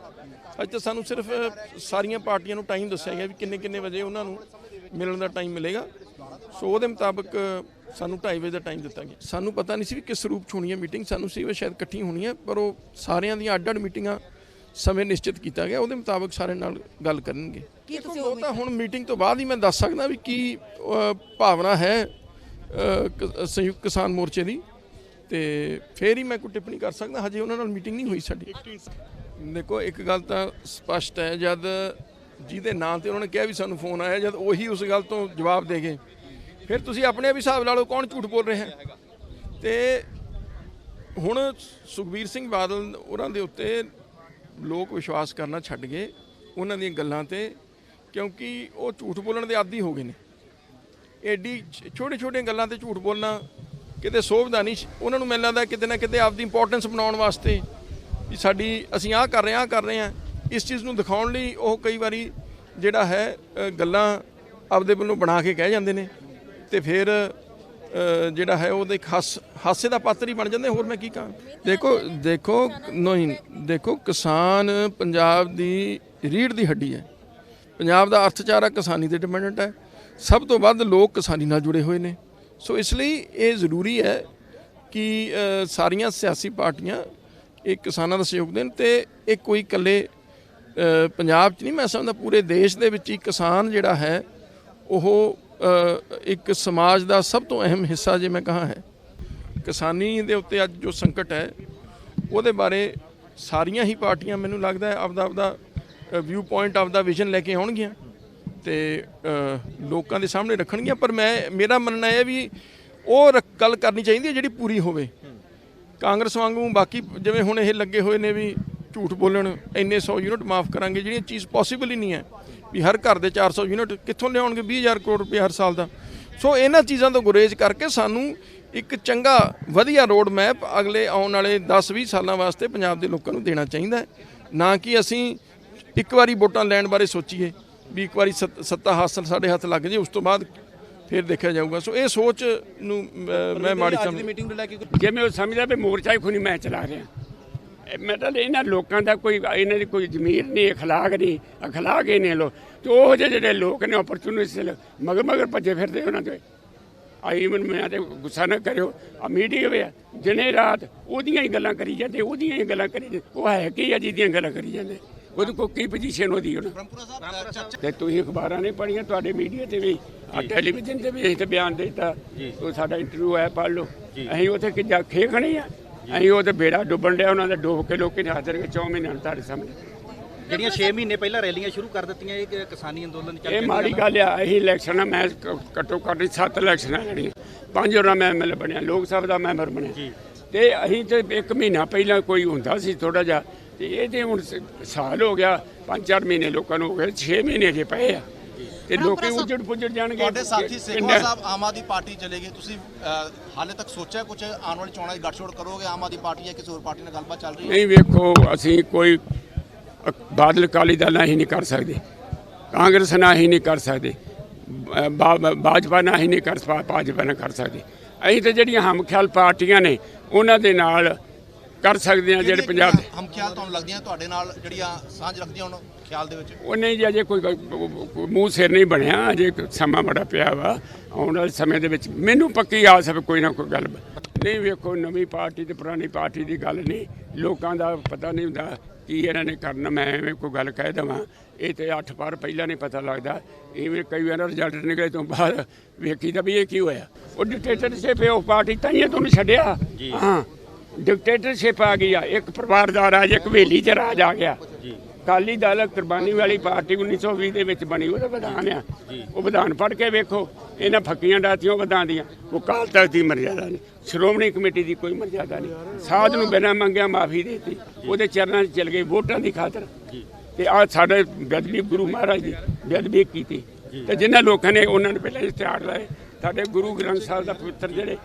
ਅੱਜ ਤਾਂ ਸਾਨੂੰ ਸਿਰਫ ਸਾਰੀਆਂ ਪਾਰਟੀਆਂ ਨੂੰ ਟਾਈਮ ਦੱਸਿਆ ਗਿਆ ਵੀ ਕਿੰਨੇ ਵਜੇ ਉਹਨਾਂ ਨੂੰ ਮਿਲਣ ਦਾ ਟਾਈਮ ਮਿਲੇਗਾ। ਸੋ ਉਹਦੇ ਮੁਤਾਬਕ ਸਾਨੂੰ 2:30 ਵਜੇ ਦਾ ਟਾਈਮ ਦਿੱਤਾ ਗਿਆ। ਸਾਨੂੰ ਪਤਾ ਨਹੀਂ ਸੀ ਵੀ ਕਿਸ ਰੂਪ 'ਚ ਹੋਣੀ ਹੈ ਮੀਟਿੰਗ, ਸਾਨੂੰ ਸੀ ਵੀ ਸ਼ਾਇਦ ਇਕੱਠੀ ਹੋਣੀ ਹੈ, ਪਰ ਉਹ ਸਾਰਿਆਂ ਦੀਆਂ ਅੱਡ-ਅੱਡ ਮੀਟਿੰਗਾਂ ਸਮੇਂ ਨਿਸ਼ਚਿਤ ਕੀਤਾ ਗਿਆ, ਉਹਦੇ ਮੁਤਾਬਕ ਸਾਰੇ ਨਾਲ ਗੱਲ ਕਰਨਗੇ। ਉਹ ਤਾਂ ਹੁਣ ਮੀਟਿੰਗ ਤੋਂ ਬਾਅਦ ਹੀ ਮੈਂ ਦੱਸ ਸਕਦਾ ਵੀ ਕੀ ਭਾਵਨਾ ਹੈ ਸੰਯੁਕਤ ਕਿਸਾਨ ਮੋਰਚੇ ਦੀ, ਤੇ ਫਿਰ ਹੀ ਮੈਂ ਕੋਈ ਟਿੱਪਣੀ ਕਰ ਸਕਦਾ। ਹਜੇ ਉਹਨਾਂ ਨਾਲ ਮੀਟਿੰਗ ਨਹੀਂ ਹੋਈ ਸਾਡੀ। ਦੇਖੋ, ਇੱਕ ਗੱਲ ਤਾਂ ਸਪਸ਼ਟ ਹੈ, ਜਦ ਜਿਹਦੇ ਨਾਂ ਤੇ ਉਹਨਾਂ ਨੇ ਕਿਹਾ ਵੀ ਸਾਨੂੰ ਫੋਨ ਆਇਆ, ਜਦ ਉਹੀ ਉਸ ਗੱਲ ਤੋਂ ਜਵਾਬ ਦੇ ਗਏ, ਫਿਰ ਤੁਸੀਂ ਆਪਣੇ ਵੀ ਹਿਸਾਬ ਲਾ ਲਓ ਕੌਣ ਝੂਠ ਬੋਲ ਰਿਹਾ ਹੈ। ਤੇ ਹੁਣ ਸੁਖਬੀਰ ਸਿੰਘ ਬਾਦਲ ਉਹਨਾਂ ਦੇ ਉੱਤੇ ਲੋਕ ਵਿਸ਼ਵਾਸ ਕਰਨਾ ਛੱਡ ਗਏ ਉਹਨਾਂ ਦੀਆਂ ਗੱਲਾਂ ਤੇ, ਕਿਉਂਕਿ ਉਹ ਝੂਠ ਬੋਲਣ ਦੇ ਆਦੀ ਹੋ ਗਏ ਨੇ। ਐਡੀ ਛੋਟੀਆਂ ਗੱਲਾਂ ਤੇ ਝੂਠ ਬੋਲਣਾ ਕਿਤੇ ਸੋਭਦਾ ਨਹੀਂ। ਉਹਨਾਂ ਨੂੰ ਮੈਨੂੰ ਲੱਗਦਾ ਕਿਤੇ ਨਾ ਕਿਤੇ ਆਪਦੀ ਇੰਪੋਰਟੈਂਸ ਬਣਾਉਣ ਵਾਸਤੇ ਵੀ ਅਸੀਂ ਆਹ ਕਰ ਰਹੇ ਹਾਂ, ਇਸ ਚੀਜ਼ ਨੂੰ ਦਿਖਾਉਣ ਲਈ ਉਹ ਕਈ ਵਾਰੀ ਜਿਹੜਾ ਹੈ ਗੱਲਾਂ ਆਪਦੇ ਵੱਲੋਂ ਬਣਾ ਕੇ ਕਹਿ ਜਾਂਦੇ ਨੇ, ਤੇ ਫਿਰ ਜਿਹੜਾ ਹੈ ਉਹਦੇ ਇੱਕ ਹਾਸੇ ਦਾ ਪਾਤਰ ਹੀ ਬਣ ਜਾਂਦੇ। ਹੋਰ ਮੈਂ ਕੀ ਕਹਾਂ। ਦੇਖੋ ਕਿਸਾਨ ਪੰਜਾਬ ਦੀ ਰੀੜ੍ਹ ਦੀ ਹੱਡੀ ਹੈ। ਪੰਜਾਬ ਦਾ ਅਰਥਚਾਰਾ ਕਿਸਾਨੀ ਤੇ ਡਿਪੈਂਡੈਂਟ ਹੈ। ਸਭ ਤੋਂ ਵੱਧ ਲੋਕ ਕਿਸਾਨੀ ਨਾਲ ਜੁੜੇ ਹੋਏ ਨੇ। ਸੋ ਇਸ ਲਈ ਇਹ ਜ਼ਰੂਰੀ ਹੈ ਕਿ ਸਾਰੀਆਂ ਸਿਆਸੀ ਪਾਰਟੀਆਂ ਇਹ ਕਿਸਾਨਾਂ ਦਾ ਸਹਿਯੋਗ ਦੇਣ। ਤੇ ਇਹ ਕੋਈ ਇਕੱਲੇ ਪੰਜਾਬ 'ਚ ਨਹੀਂ, ਮੈਂ ਸਮਝਦਾ ਪੂਰੇ ਦੇਸ਼ ਦੇ ਵਿੱਚ ਹੀ ਕਿਸਾਨ ਜਿਹੜਾ ਹੈ ਉਹ ਇੱਕ ਸਮਾਜ ਦਾ ਸਭ ਤੋਂ ਅਹਿਮ ਹਿੱਸਾ ਜੇ ਮੈਂ ਕਹਾਂ ਹੈ। ਕਿਸਾਨੀ ਦੇ ਉੱਤੇ ਅੱਜ ਜੋ ਸੰਕਟ ਹੈ ਉਹਦੇ ਬਾਰੇ ਸਾਰੀਆਂ ਹੀ ਪਾਰਟੀਆਂ ਮੈਨੂੰ ਲੱਗਦਾ ਹੈ ਆਪਦਾ ਵਿਊ ਪੁਆਇੰਟ, ਆਪਦਾ ਵਿਜ਼ਨ ਲੈ ਕੇ ਆਉਣਗੀਆਂ ਤੇ ਲੋਕਾਂ ਦੇ ਸਾਹਮਣੇ ਰੱਖਣਗੀਆਂ। ਪਰ ਮੇਰਾ ਮੰਨਣਾ ਹੈ ਵੀ ਉਹ ਗੱਲ ਕਰਨੀ ਚਾਹੀਦੀ ਹੈ ਜਿਹੜੀ ਪੂਰੀ ਹੋਵੇ। ਕਾਂਗਰਸ ਵਾਂਗੂ ਬਾਕੀ ਜਿਵੇਂ ਹੁਣ ਇਹ ਲੱਗੇ ਹੋਏ ਨੇ ਵੀ ਝੂਠ ਬੋਲਣ, ਇੰਨੇ 100 ਯੂਨਿਟ ਮਾਫ ਕਰਾਂਗੇ, ਜਿਹੜੀਆਂ ਚੀਜ਼ ਪੋਸੀਬਲ ਹੀ ਨਹੀਂ ਹੈ ਵੀ ਹਰ ਘਰ ਦੇ 400 ਯੂਨਿਟ ਕਿੱਥੋਂ ਲਿਆਉਣਗੇ 20,000 ਕਰੋੜ ਰੁਪਏ ਹਰ ਸਾਲ ਦਾ। ਸੋ ਇਹਨਾਂ ਚੀਜ਼ਾਂ ਤੋਂ ਗੁਰੇਜ਼ ਕਰਕੇ ਸਾਨੂੰ ਇੱਕ ਚੰਗਾ ਵਧੀਆ ਰੋਡ ਮੈਪ ਅਗਲੇ ਆਉਣ ਵਾਲੇ 10-20 ਸਾਲਾਂ ਵਾਸਤੇ ਪੰਜਾਬ ਦੇ ਲੋਕਾਂ ਨੂੰ ਦੇਣਾ ਚਾਹੀਦਾ ਹੈ। ਨਾ ਕਿ ਅਸੀਂ ਇੱਕ ਵਾਰੀ ਵੋਟਾਂ ਲੈਣ ਬਾਰੇ ਸੋਚੀਏ ਵੀ ਇੱਕ ਵਾਰੀ ਸੱਤਾ ਹਾਸਲ ਸਾਡੇ ਹੱਥ ਲੱਗ ਜੇ, ਉਸ ਤੋਂ ਬਾਅਦ ਫਿਰ ਦੇਖਿਆ ਜਾਊਗਾ। ਸੋ ਇਹ ਸੋਚ ਨੂੰ ਮੈਂ ਮਾੜੀ ਸਮਝ ਮੀਟਿੰਗ ਨੂੰ ਲੈ ਕੇ ਜਿਵੇਂ ਉਹ ਸਮਝਦਾ ਵੀ ਮੋਰਚਾ ਹੀ ਖੁਣੀ ਮੈਂ ਚਲਾ ਰਿਹਾ। ਮਤਲਬ ਇਹਨਾਂ ਲੋਕਾਂ ਦਾ ਕੋਈ ਇਹਨਾਂ ਦੀ ਕੋਈ ਜ਼ਮੀਰ ਨਹੀਂ, ਅਖਲਾਕ ਹੀ ਨਹੀਂ ਲੋ। ਤੇ ਉਹ ਜਿਹੜੇ ਲੋਕ ਨੇ ਓਪਰਚੁਨਿਸਟ ਮਗਰ ਭੱਜੇ ਫਿਰਦੇ ਉਹਨਾਂ ਦੇ ਆਈ ਮੈਂ ਤੇ ਗੁੱਸਾ ਨਾ ਕਰਿਓ। ਆ ਮੀਡੀਆ ਵੇ ਦਿਨੇ ਰਾਤ ਉਹਦੀਆਂ ਹੀ ਗੱਲਾਂ ਕਰੀ ਜਾਂਦੇ, ਉਹਦੀਆਂ ਹੀ ਗੱਲਾਂ ਕਰੀ ਜਾਂਦੇ। ਉਹ ਹੈ ਕੀ ਆ ਜਿਹਦੀਆਂ ਗੱਲਾਂ ਕਰੀ ਜਾਂਦੇ, ਉਹਦੇ ਕੋਲ ਕੀ ਪੋਜੀਸ਼ਨ ਉਹਦੀ ਹੁਣ। ਤੇ ਤੁਸੀਂ ਅਖਬਾਰਾਂ ਨਹੀਂ ਪੜ੍ਹੀਆਂ, ਤੁਹਾਡੇ ਮੀਡੀਆ ਤੇ ਵੀ ਟੈਲੀਵਿਜ਼ਨ ਤੇ ਵੀ ਅਸੀਂ ਤੇ ਬਿਆਨ ਦੇ ਦਿੱਤਾ। ਉਹ ਸਾਡਾ ਇੰਟਰਵਿਊ ਆਇਆ, ਪੜ੍ਹ ਲਓ। ਅਸੀਂ ਉੱਥੇ ਕਿੱਦਾਂ ਖੇਖਣੇ ਆ, ਅਸੀਂ ਉਹ ਤੇ ਬੇੜਾ ਡੁੱਬਣ ਡਿਆ ਉਹਨਾਂ ਦਾ, ਡੁੱਬ ਕੇ ਲੋਕੀ ਨੇ ਹਾਜ਼ਰ ਕੇ 4 ਮਹੀਨਿਆਂ ਨੂੰ ਤੁਹਾਡੇ ਸਾਹਮਣੇ। ਜਿਹੜੀਆਂ 6 ਮਹੀਨੇ ਪਹਿਲਾਂ ਰੈਲੀਆਂ ਸ਼ੁਰੂ ਕਰ ਦਿੱਤੀਆਂ, ਇਹ ਕਿਸਾਨੀ ਅੰਦੋਲਨ ਚੱਲ ਇਹ ਮਾੜੀ ਗੱਲ ਆ। ਇਹੀ ਇਲੈਕਸ਼ਨ ਆ, ਮੈਂ ਘੱਟੋ ਘੱਟ 7 ਇਲੈਕਸ਼ਨਾਂ ਲੜੀਆਂ, 5 ਵਾਰ ਮੈਂ ਐਮਐਲਏ ਬਣਿਆ, ਲੋਕ ਸਭਾ ਦਾ ਮੈਂਬਰ ਬਣਿਆ। ਤੇ ਅਸੀਂ ਤੇ 1 ਮਹੀਨਾ ਪਹਿਲਾਂ ਕੋਈ ਹੁੰਦਾ ਸੀ ਥੋੜਾ ਜਿਹਾ, ਤੇ ਇਹ ਤੇ ਹੁਣ ਸਾਲ ਹੋ ਗਿਆ, 5-4 ਮਹੀਨੇ ਲੋਕਾਂ ਨੂੰ ਹੋ ਗਏ, 6 ਮਹੀਨੇ ਜੇ ਪਏ ਆ ਤੇ ਲੋਕੀ ਉੱਜੜ ਪੁੱਜੜ ਜਾਣਗੇ। ਤੁਹਾਡੇ ਸਾਥੀ ਸੇਖਵਾ ਸਾਹਿਬ ਆਮ ਆਦਮੀ ਪਾਰਟੀ ਚਲੇ ਗਏ, ਤੁਸੀਂ ਹਾਲੇ ਤੱਕ ਸੋਚਿਆ ਕੁਝ ਆਉਣ ਵਾਲੀ ਚੋਣਾਂ ਦੀ ਗੱਠਜੋੜ ਕਰੋਗੇ? ਆਮ ਆਦਮੀ ਪਾਰਟੀ ਜਾਂ ਕਿਸੇ ਹੋਰ ਪਾਰਟੀ ਨਾਲ ਗੱਲਬਾਤ ਚੱਲ ਰਹੀ ਹੈ? ਨਹੀਂ, ਵੇਖੋ ਅਸੀਂ ਕੋਈ ਬਾਦਲ ਅਕਾਲੀ ਦਲ ਨਾਲ ਹੀ ਨਹੀਂ ਕਰ ਸਕਦੇ, ਕਾਂਗਰਸ ਨਾਲ ਹੀ ਨਹੀਂ ਕਰ ਸਕਦੇ, ਭਾਜਪਾ ਨਾਲ ਹੀ ਨਹੀਂ ਕਰ ਸਕਦੇ। ਅਸੀਂ ਤਾਂ ਜਿਹੜੀਆਂ ਹਮਖਿਆਲ ਪਾਰਟੀਆਂ ਨੇ ਉਹਨਾਂ ਦੇ ਨਾਲ ਕਰ ਸਕਦੇ ਹਾਂ। ਜਿਹੜੇ ਪੰਜਾਬ ਦੇ ਹਮਖਿਆਲ ਤੁਹਾਨੂੰ ਲੱਗਦੀਆਂ ਤੁਹਾਡੇ ਨਾਲ ਜਿਹੜੀਆਂ ਸਾਂਝ ਰੱਖਦੀਆਂ ਹੁਣ ਖਿਆਲ ਦੇ ਵਿੱਚ? ਉਹ ਨਹੀਂ ਜੀ, ਅਜੇ ਕੋਈ ਮੂੰਹ ਸਿਰ ਨਹੀਂ ਬਣਿਆ, ਅਜੇ ਸਮਾਂ ਬੜਾ ਪਿਆ ਵਾ। ਆਉਣ ਵਾਲੇ ਸਮੇਂ ਦੇ ਵਿੱਚ ਮੈਨੂੰ ਪੱਕੀ ਆਸ ਹੈ ਕੋਈ ਨਾ ਕੋਈ ਗੱਲ ਨਹੀਂ। ਵੇਖੋ, ਨਵੀਂ ਪਾਰਟੀ ਤੇ ਪੁਰਾਣੀ ਪਾਰਟੀ ਦੀ ਗੱਲ ਨਹੀਂ, ਲੋਕਾਂ ਦਾ ਪਤਾ ਨਹੀਂ ਹੁੰਦਾ ਕੀ ਇਹਨਾਂ ਨੇ ਕਰਨਾ। ਮੈਂ ਐਵੇਂ ਕੋਈ ਗੱਲ ਕਹਿ ਦੇਵਾਂ, ਇਹ ਤੇ 8 ਵਾਰ ਪਹਿਲਾਂ ਨਹੀਂ ਪਤਾ ਲੱਗਦਾ। ਇਵੇਂ ਕਈ ਵਾਰ ਰਿਜ਼ਲਟ ਨਿਕਲੇ ਤੋਂ ਬਾਅਦ ਵੇਖੀ ਤਾਂ ਵੀ ਇਹ ਕੀ ਹੋਇਆ। ਉਹ ਡਿਕਟੇਟਰਸ਼ਿਪ ਉਹ ਪਾਰਟੀ ਤਾਂ ਹੀ ਤੁਹਾਨੂੰ ਛੱਡਿਆ। ਹਾਂ, ਡਿਕਟੇਟਰਸ਼ਿਪ ਆ ਗਈ ਆ, ਇੱਕ ਪਰਿਵਾਰ ਦਾ ਰਾਜ, ਇੱਕ ਹਵੇਲੀ 'ਚ ਰਾਜ ਆ ਗਿਆ। ਅਕਾਲੀ ਦਲ ਕੁਰਬਾਨੀ ਵਾਲੀ ਪਾਰਟੀ 1920 ਦੇ ਵਿੱਚ ਬਣੀ, ਉਹਦਾ ਵਿਧਾਨ ਆ। ਉਹ ਵਿਧਾਨ ਪੜ੍ਹ ਕੇ ਵੇਖੋ, ਇਹਨਾਂ ਫੱਕੀਆਂ ਡਾਤੀਆਂ ਵਿਧਾਨ ਦੀਆਂ। ਉਹ ਅਕਾਲ ਤਖ਼ਤ ਦੀ ਮਰਜ਼ਾਦਾ ਨਹੀਂ, ਸ਼੍ਰੋਮਣੀ ਕਮੇਟੀ ਦੀ ਕੋਈ ਮਰਜ਼ਾਦਾ ਨਹੀਂ। ਸਾਧ ਨੂੰ ਬਿਨਾਂ ਮੰਗਿਆ ਮਾਫੀ ਦੇ ਦਿੱਤੀ, ਉਹਦੇ ਚਰਨਾਂ 'ਚ ਚਲ ਗਏ ਵੋਟਾਂ ਦੀ ਖਾਤਰ। ਤੇ ਆ ਸਾਡੇ ਬੇਅਦਬੀ ਗੁਰੂ ਮਹਾਰਾਜ ਦੀ ਬੇਅਦਬੀ ਕੀਤੀ। ਤੇ ਜਿਨ੍ਹਾਂ ਲੋਕਾਂ ਨੇ ਉਹਨਾਂ ਨੇ ਪਹਿਲਾਂ ਇਸ਼ਤਿਹਾਰ ਲਾਏ, ਸਾਡੇ ਗੁਰੂ ਗ੍ਰੰਥ ਸਾਹਿਬ ਦਾ ਪਵਿੱਤਰ ਜਿਹੜੇ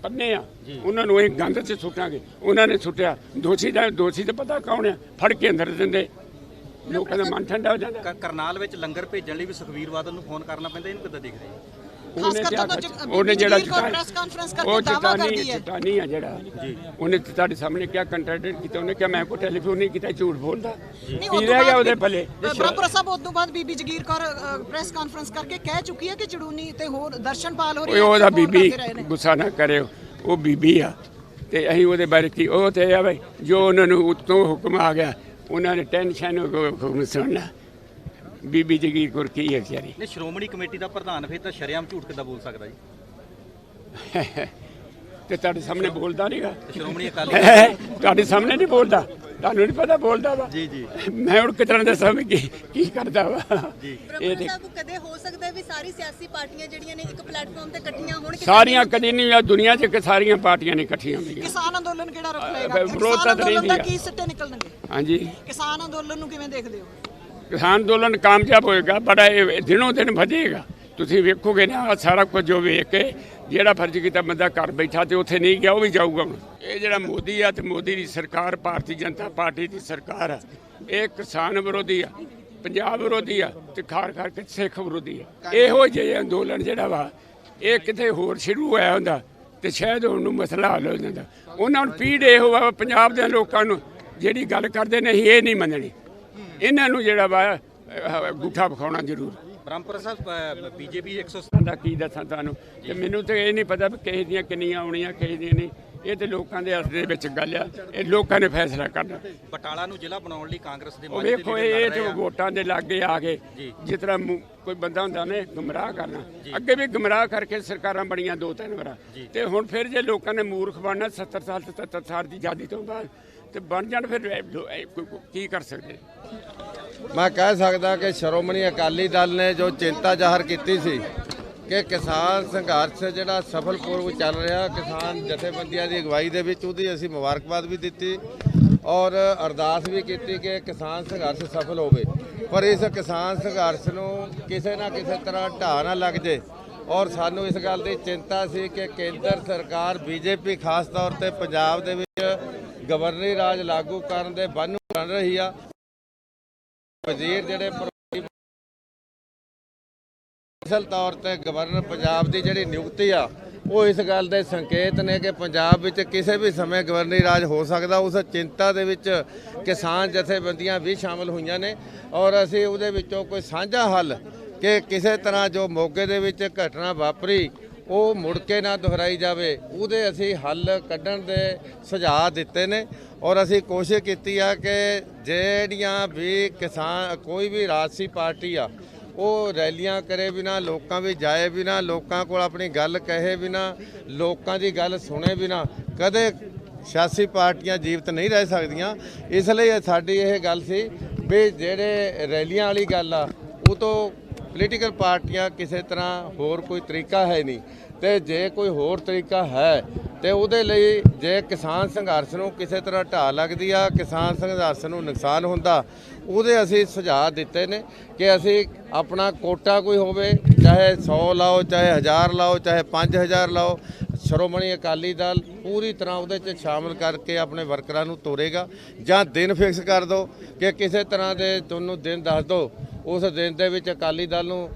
ਪੰਨੇ ਆ, ਉਹਨਾਂ ਨੂੰ ਇਹ ਗੰਦ 'ਚ ਸੁੱਟਾਂਗੇ। ਉਹਨਾਂ ਨੇ ਸੁੱਟਿਆ, ਦੋਸ਼ੀ ਤਾਂ ਪਤਾ ਕੌਣ ਆ, ਫੜ ਕੇ ਅੰਦਰ ਦਿੰਦੇ, ਲੋਕਾਂ ਦਾ ਮਨ ਠੰਡਾ ਹੋ ਜਾਂਦਾ। ਕਰਨਾਲ ਵਿੱਚ ਲੰਗਰ ਭੇਜਣ ਲਈ ਵੀ ਸੁਖਬੀਰ ਬਾਦਲ ਨੂੰ ਫੋਨ ਕਰਨਾ ਪੈਂਦਾ, ਇਹਨੂੰ ਕਿੱਦਾਂ ਦੇਖਦੇ? ਉਹਨੇ ਜਿਹੜਾ ਚਟਾਨੀ ਆ ਜਿਹੜਾ, ਉਹਨੇ ਤੁਹਾਡੇ ਸਾਹਮਣੇ ਕਿਹਾ ਕੰਟਰੈਕਟ ਕੀਤਾ, ਉਹਨੇ ਕਿਹਾ ਮੈਂ ਕੋਈ ਟੈਲੀਫੋਨ ਨਹੀਂ ਕੀਤਾ, ਝੂਠ ਬੋਲਦਾ। ਕੀ ਰਹਿ ਗਿਆ ਉਹਦੇ ਪੱਲੇ? ਬ੍ਰਹਮਪੁਰਾ ਸਾਹਿਬ ਉਸ ਤੋਂ ਬਾਅਦ ਬੀਬੀ ਜਗੀਰ ਕੌਰ ਪ੍ਰੈਸ ਕਾਨਫਰੰਸ ਕਰਕੇ ਕਹਿ ਚੁੱਕੀ ਹੈ ਕਿ ਚੜੂਨੀ ਤੇ ਹੋਰ ਦਰਸ਼ਨਪਾਲ ਹੋ ਰਹੀ ਹੈ। ਉਹਦਾ ਬੀਬੀ ਗੁੱਸਾ ਨਾ ਕਰਿਓ, ਉਹ ਬੀਬੀ ਆ ਤੇ ਅਸੀਂ ਉਹਦੇ ਬਾਰੇ ਕੀ, ਉਹ ਤੇ ਆ ਬਈ ਜੋ ਉਹਨਾਂ ਨੂੰ ਉੱਤੋਂ ਹੁਕਮ ਆ ਗਿਆ, ਉਹਨਾਂ ਨੇ ਟੈਨਸ਼ਨ ਹੁਕਮ ਸੁਣਨਾ। ਬੀਬੀ ਜਗੀਰ ਕੌਰ ਕੀ ਹੈ ਵਿਚਾਰੀ? ਨਹੀਂ, ਸ਼੍ਰੋਮਣੀ ਕਮੇਟੀ ਦਾ ਪ੍ਰਧਾਨ ਫਿਰ ਤਾਂ ਸ਼ਰੇਆਮ ਝੂਠ ਕਿੱਦਾਂ ਬੋਲ ਸਕਦਾ ਜੀ? ਤੇ ਤੁਹਾਡੇ ਸਾਹਮਣੇ ਬੋਲਦਾ ਨਹੀਂਗਾ? ਸ਼੍ਰੋਮਣੀ ਅਕਾਲੀ ਤੁਹਾਡੇ ਸਾਹਮਣੇ ਨਹੀਂ ਬੋਲਦਾ, ਤੁਹਾਨੂੰ ਨਹੀਂ ਪਤਾ ਬੋਲਦਾ ਵਾ? ਜੀ ਜੀ, ਮੈਂ ਹੁਣ ਕਿਤਨਾ ਦੱਸਾਂ ਵੀ ਕੀ ਕਰਦਾ ਵਾ। ਇਹ ਕਦੇ ਹੋ ਸਕਦਾ ਵੀ ਸਾਰੀ ਸਿਆਸੀ ਪਾਰਟੀਆਂ ਜਿਹੜੀਆਂ ਨੇ ਇੱਕ ਪਲੇਟਫਾਰਮ ਤੇ ਇਕੱਠੀਆਂ ਹੋਣ? ਸਾਰੀਆਂ ਕਦੀ ਨਹੀਂ ਆ ਦੁਨੀਆ 'ਚ ਕਿ ਸਾਰੀਆਂ ਪਾਰਟੀਆਂ ਨਹੀਂ ਇਕੱਠੀਆਂ ਹੁੰਦੀਆਂ। ਕਿਸਾਨ ਅੰਦੋਲਨ ਕਿਹੜਾ ਰੁਖ ਲਏਗਾ? ਵਿਰੋਧ ਤਾਂ ਅੰਦੋਲਨ ਦਾ ਕੀ ਸਿੱਟੇ ਨਿਕਲਣਗੇ? ਹਾਂਜੀ, ਕਿਸਾਨ ਅੰਦੋਲਨ ਨੂੰ ਕਿਵੇਂ ਦੇਖਦੇ ਹੋ? ਕਿਸਾਨ ਅੰਦੋਲਨ ਕਾਮਯਾਬ ਹੋਏਗਾ, ਬੜਾ ਇਹ ਦਿਨੋਂ ਦਿਨ ਵਧੇਗਾ। ਤੁਸੀਂ ਵੇਖੋਗੇ ਨਾ ਸਾਰਾ ਕੁਝ ਜੋ ਵੇਖ ਕੇ, ਜਿਹੜਾ ਫਰਜ਼ ਕੀਤਾ ਬੰਦਾ ਘਰ ਬੈਠਾ ਤੇ ਉੱਥੇ ਨਹੀਂ ਗਿਆ, ਉਹ ਵੀ ਜਾਊਗਾ ਹੁਣ। ਇਹ ਜਿਹੜਾ ਮੋਦੀ ਆ ਤੇ ਮੋਦੀ ਦੀ ਸਰਕਾਰ, ਭਾਰਤੀ ਜਨਤਾ ਪਾਰਟੀ ਦੀ ਸਰਕਾਰ ਆ, ਇਹ ਕਿਸਾਨ ਵਿਰੋਧੀ ਆ, ਪੰਜਾਬ ਵਿਰੋਧੀ ਆ ਤੇ ਖਾਰ ਕੇ ਸਿੱਖ ਵਿਰੋਧੀ ਆ। ਇਹੋ ਜਿਹੇ ਅੰਦੋਲਨ ਜਿਹੜਾ ਵਾ, ਇਹ ਕਿਤੇ ਹੋਰ ਸ਼ੁਰੂ ਹੋਇਆ ਹੁੰਦਾ ਤੇ ਸ਼ਾਇਦ ਉਹਨੂੰ ਮਸਲਾ ਹੱਲ ਹੋ ਜਾਂਦਾ। ਉਹਨਾਂ ਨੂੰ ਪੀੜ ਇਹੋ ਆ, ਪੰਜਾਬ ਦੇ ਲੋਕਾਂ ਨੂੰ ਜਿਹੜੀ ਗੱਲ ਕਰਦੇ ਨੇ ਇਹ ਨਹੀਂ ਮੰਨਣੀ, ਇਹਨਾਂ ਨੂੰ ਜਿਹੜਾ ਵਾ ਗੁੱਠਾ ਵਿਖਾਉਣਾ ਜ਼ਰੂਰ। ਬ੍ਰਹਮਪੁਰਾ ਸਾਹਿਬ ਬੀਜੇਪੀ 100 ਦਾ ਕੀ ਦੱਸਾਂ ਤੁਹਾਨੂੰ, ਤੇ ਮੈਨੂੰ ਤੇ ਇਹ ਨਹੀਂ ਪਤਾ ਵੀ ਕਿਸੇ ਦੀਆਂ ਕਿੰਨੀਆਂ ਆਉਣੀਆਂ ਕਿਸੇ ਦੀਆਂ ਨਹੀਂ। ਇਹ ਤੇ ਲੋਕਾਂ ਦੇ ਹੱਥ ਦੇ ਵਿੱਚ ਗੱਲ ਆ, ਇਹ ਲੋਕਾਂ ਨੇ ਫੈਸਲਾ ਕਰਨਾ। ਬਟਾਲਾ ਨੂੰ ਜ਼ਿਲ੍ਹਾ ਬਣਾਉਣ ਲਈ ਕਾਂਗਰਸ ਦੇ ਉਹ ਵੇਖੋ ਇਹ ਜੋ ਵੋਟਾਂ ਦੇ ਲਾਗੇ ਆ ਕੇ ਜਿਸ ਤਰ੍ਹਾਂ ਕੋਈ ਬੰਦਾ ਹੁੰਦਾ ਨੇ ਗੁੰਮਰਾਹ ਕਰਨਾ, ਅੱਗੇ ਵੀ ਗੁੰਮਰਾਹ ਕਰਕੇ ਸਰਕਾਰਾਂ ਬਣੀਆਂ 2-3 ਵਾਰ, ਤੇ ਹੁਣ ਫਿਰ ਜੇ ਲੋਕਾਂ ਨੇ ਮੂਰਖ ਬਣਨਾ 70 ਸਾਲ 77 ਸਾਲ ਦੀ ਆਜ਼ਾਦੀ ਤੋਂ ਬਾਅਦ ਤੇ ਬਣ ਜਾਣ, ਫਿਰ ਕੀ ਕਰ ਸਕਦੇ। ਮੈਂ ਕਹਿ ਸਕਦਾ ਕਿ ਸ਼੍ਰੋਮਣੀ ਅਕਾਲੀ ਦਲ ਨੇ ਜੋ ਚਿੰਤਾ ਜ਼ਾਹਰ ਕੀਤੀ ਸੀ ਕਿ ਕਿਸਾਨ ਸੰਘਰਸ਼ ਜਿਹੜਾ ਸਫਲਪੂਰਵਕ ਚੱਲ ਰਿਹਾ, ਕਿਸਾਨ ਜਥੇਬੰਦੀਆਂ ਦੀ ਅਗਵਾਈ ਦੇ ਵਿੱਚ, ਉਹਦੀ ਅਸੀਂ ਮੁਬਾਰਕਬਾਦ ਵੀ ਦਿੱਤੀ ਔਰ ਅਰਦਾਸ ਵੀ ਕੀਤੀ ਕਿ ਕਿਸਾਨ ਸੰਘਰਸ਼ ਸਫਲ ਹੋਵੇ। ਪਰ ਇਸ ਕਿਸਾਨ ਸੰਘਰਸ਼ ਨੂੰ ਕਿਸੇ ਨਾ ਕਿਸੇ ਤਰ੍ਹਾਂ ਢਾਹ ਨਾ ਲੱਗ ਜੇ ਔਰ ਸਾਨੂੰ ਇਸ ਗੱਲ ਦੀ ਚਿੰਤਾ ਸੀ ਕਿ ਕੇਂਦਰ ਸਰਕਾਰ ਬੀਜੇਪੀ ਖਾਸ ਤੌਰ ਤੇ ਪੰਜਾਬ ਦੇ ਵਿੱਚ ਗਵਰਨਰੀ ਰਾਜ ਲਾਗੂ ਕਰਨ ਦੇ ਬੰਨ੍ਹ ਬਣ ਰਹੀ ਆ। ਵਜ਼ੀਰ ਜਿਹੜੇ ਅਸਲ ਤੌਰ ਤੇ ਗਵਰਨਰ ਪੰਜਾਬ ਦੀ ਜਿਹੜੀ ਨਿਯੁਕਤੀ ਆ, ਉਹ ਇਸ ਗੱਲ ਦੇ ਸੰਕੇਤ ਨੇ ਕਿ ਪੰਜਾਬ ਵਿੱਚ ਕਿਸੇ ਵੀ ਸਮੇਂ ਗਵਰਨਰੀ ਰਾਜ ਹੋ ਸਕਦਾ। ਉਸ ਚਿੰਤਾ ਦੇ ਵਿੱਚ ਕਿਸਾਨ ਜਥੇਬੰਦੀਆਂ ਵੀ ਸ਼ਾਮਲ ਹੋਈਆਂ ਨੇ ਔਰ ਅਸੀਂ ਉਹਦੇ ਵਿੱਚੋਂ ਕੋਈ ਸਾਂਝਾ ਹੱਲ ਕਿ ਕਿਸੇ ਤਰ੍ਹਾਂ ਜੋ ਮੋਗੇ ਦੇ ਵਿੱਚ ਘਟਨਾ ਵਾਪਰੀ ਉਹ ਮੁੜ ਕੇ ਨਾ ਦੁਹਰਾਈ ਜਾਵੇ, ਉਹਦੇ ਅਸੀਂ ਹੱਲ ਕੱਢਣ ਦੇ ਸੁਝਾਅ ਦਿੱਤੇ ਨੇ ਔਰ ਅਸੀਂ ਕੋਸ਼ਿਸ਼ ਕੀਤੀ ਆ ਕਿ ਜਿਹੜੀਆਂ ਵੀ ਕਿਸਾਨ ਕੋਈ ਵੀ ਰਾਜਸੀ ਪਾਰਟੀ ਆ ਉਹ ਰੈਲੀਆਂ ਕਰੇ ਬਿਨਾ, ਲੋਕਾਂ ਵਿੱਚ ਜਾਏ ਬਿਨਾ, ਲੋਕਾਂ ਕੋਲ ਆਪਣੀ ਗੱਲ ਕਹੇ ਬਿਨਾ, ਲੋਕਾਂ ਦੀ ਗੱਲ ਸੁਣੇ ਬਿਨਾ ਕਦੇ ਸਿਆਸੀ ਪਾਰਟੀਆਂ ਜੀਵਤ ਨਹੀਂ ਰਹਿ ਸਕਦੀਆਂ। ਇਸ ਲਈ ਸਾਡੀ ਇਹ ਗੱਲ ਸੀ ਵੀ ਜਿਹੜੇ ਰੈਲੀਆਂ ਵਾਲੀ ਗੱਲ ਆ ਉਹ ਤੋਂ ਪੋਲੀਟੀਕਲ ਪਾਰਟੀਆਂ ਕਿਸੇ ਤਰ੍ਹਾਂ ਹੋਰ ਕੋਈ ਤਰੀਕਾ ਹੈ ਨਹੀਂ, ਤੇ ਜੇ ਕੋਈ ਹੋਰ ਤਰੀਕਾ ਹੈ ਤੇ ਉਹਦੇ ਲਈ ਜੇ ਕਿਸਾਨ ਸੰਘਰਸ਼ ਨੂੰ ਕਿਸੇ ਤਰ੍ਹਾਂ ਢਾਹ ਲੱਗਦੀ ਆ, ਕਿਸਾਨ ਸੰਘਰਸ਼ ਨੂੰ ਨੁਕਸਾਨ ਹੁੰਦਾ, ਉਹਦੇ ਅਸੀਂ ਸੁਝਾਅ ਦਿੱਤੇ ਨੇ ਕਿ ਅਸੀਂ ਆਪਣਾ ਕੋਟਾ ਕੋਈ ਹੋਵੇ, ਚਾਹੇ 100 ਲਾਓ, ਚਾਹੇ 1000 ਲਾਓ, ਚਾਹੇ 5000 ਲਾਓ, ਸ਼੍ਰੋਮਣੀ ਅਕਾਲੀ ਦਲ ਪੂਰੀ ਤਰ੍ਹਾਂ ਉਹਦੇ 'ਚ ਸ਼ਾਮਲ ਕਰਕੇ ਆਪਣੇ ਵਰਕਰਾਂ ਨੂੰ ਤੋਰੇਗਾ। ਜਾਂ ਦਿਨ ਫਿਕਸ ਕਰ ਦਿਓ ਕਿ ਕਿਸੇ ਤਰ੍ਹਾਂ ਦੇ ਤੁਹਾਨੂੰ ਦਿਨ ਦੱਸ ਦਿਓ, ਉਸ ਦਿਨ ਦੇ ਵਿੱਚ ਅਕਾਲੀ ਦਲ ਨੂੰ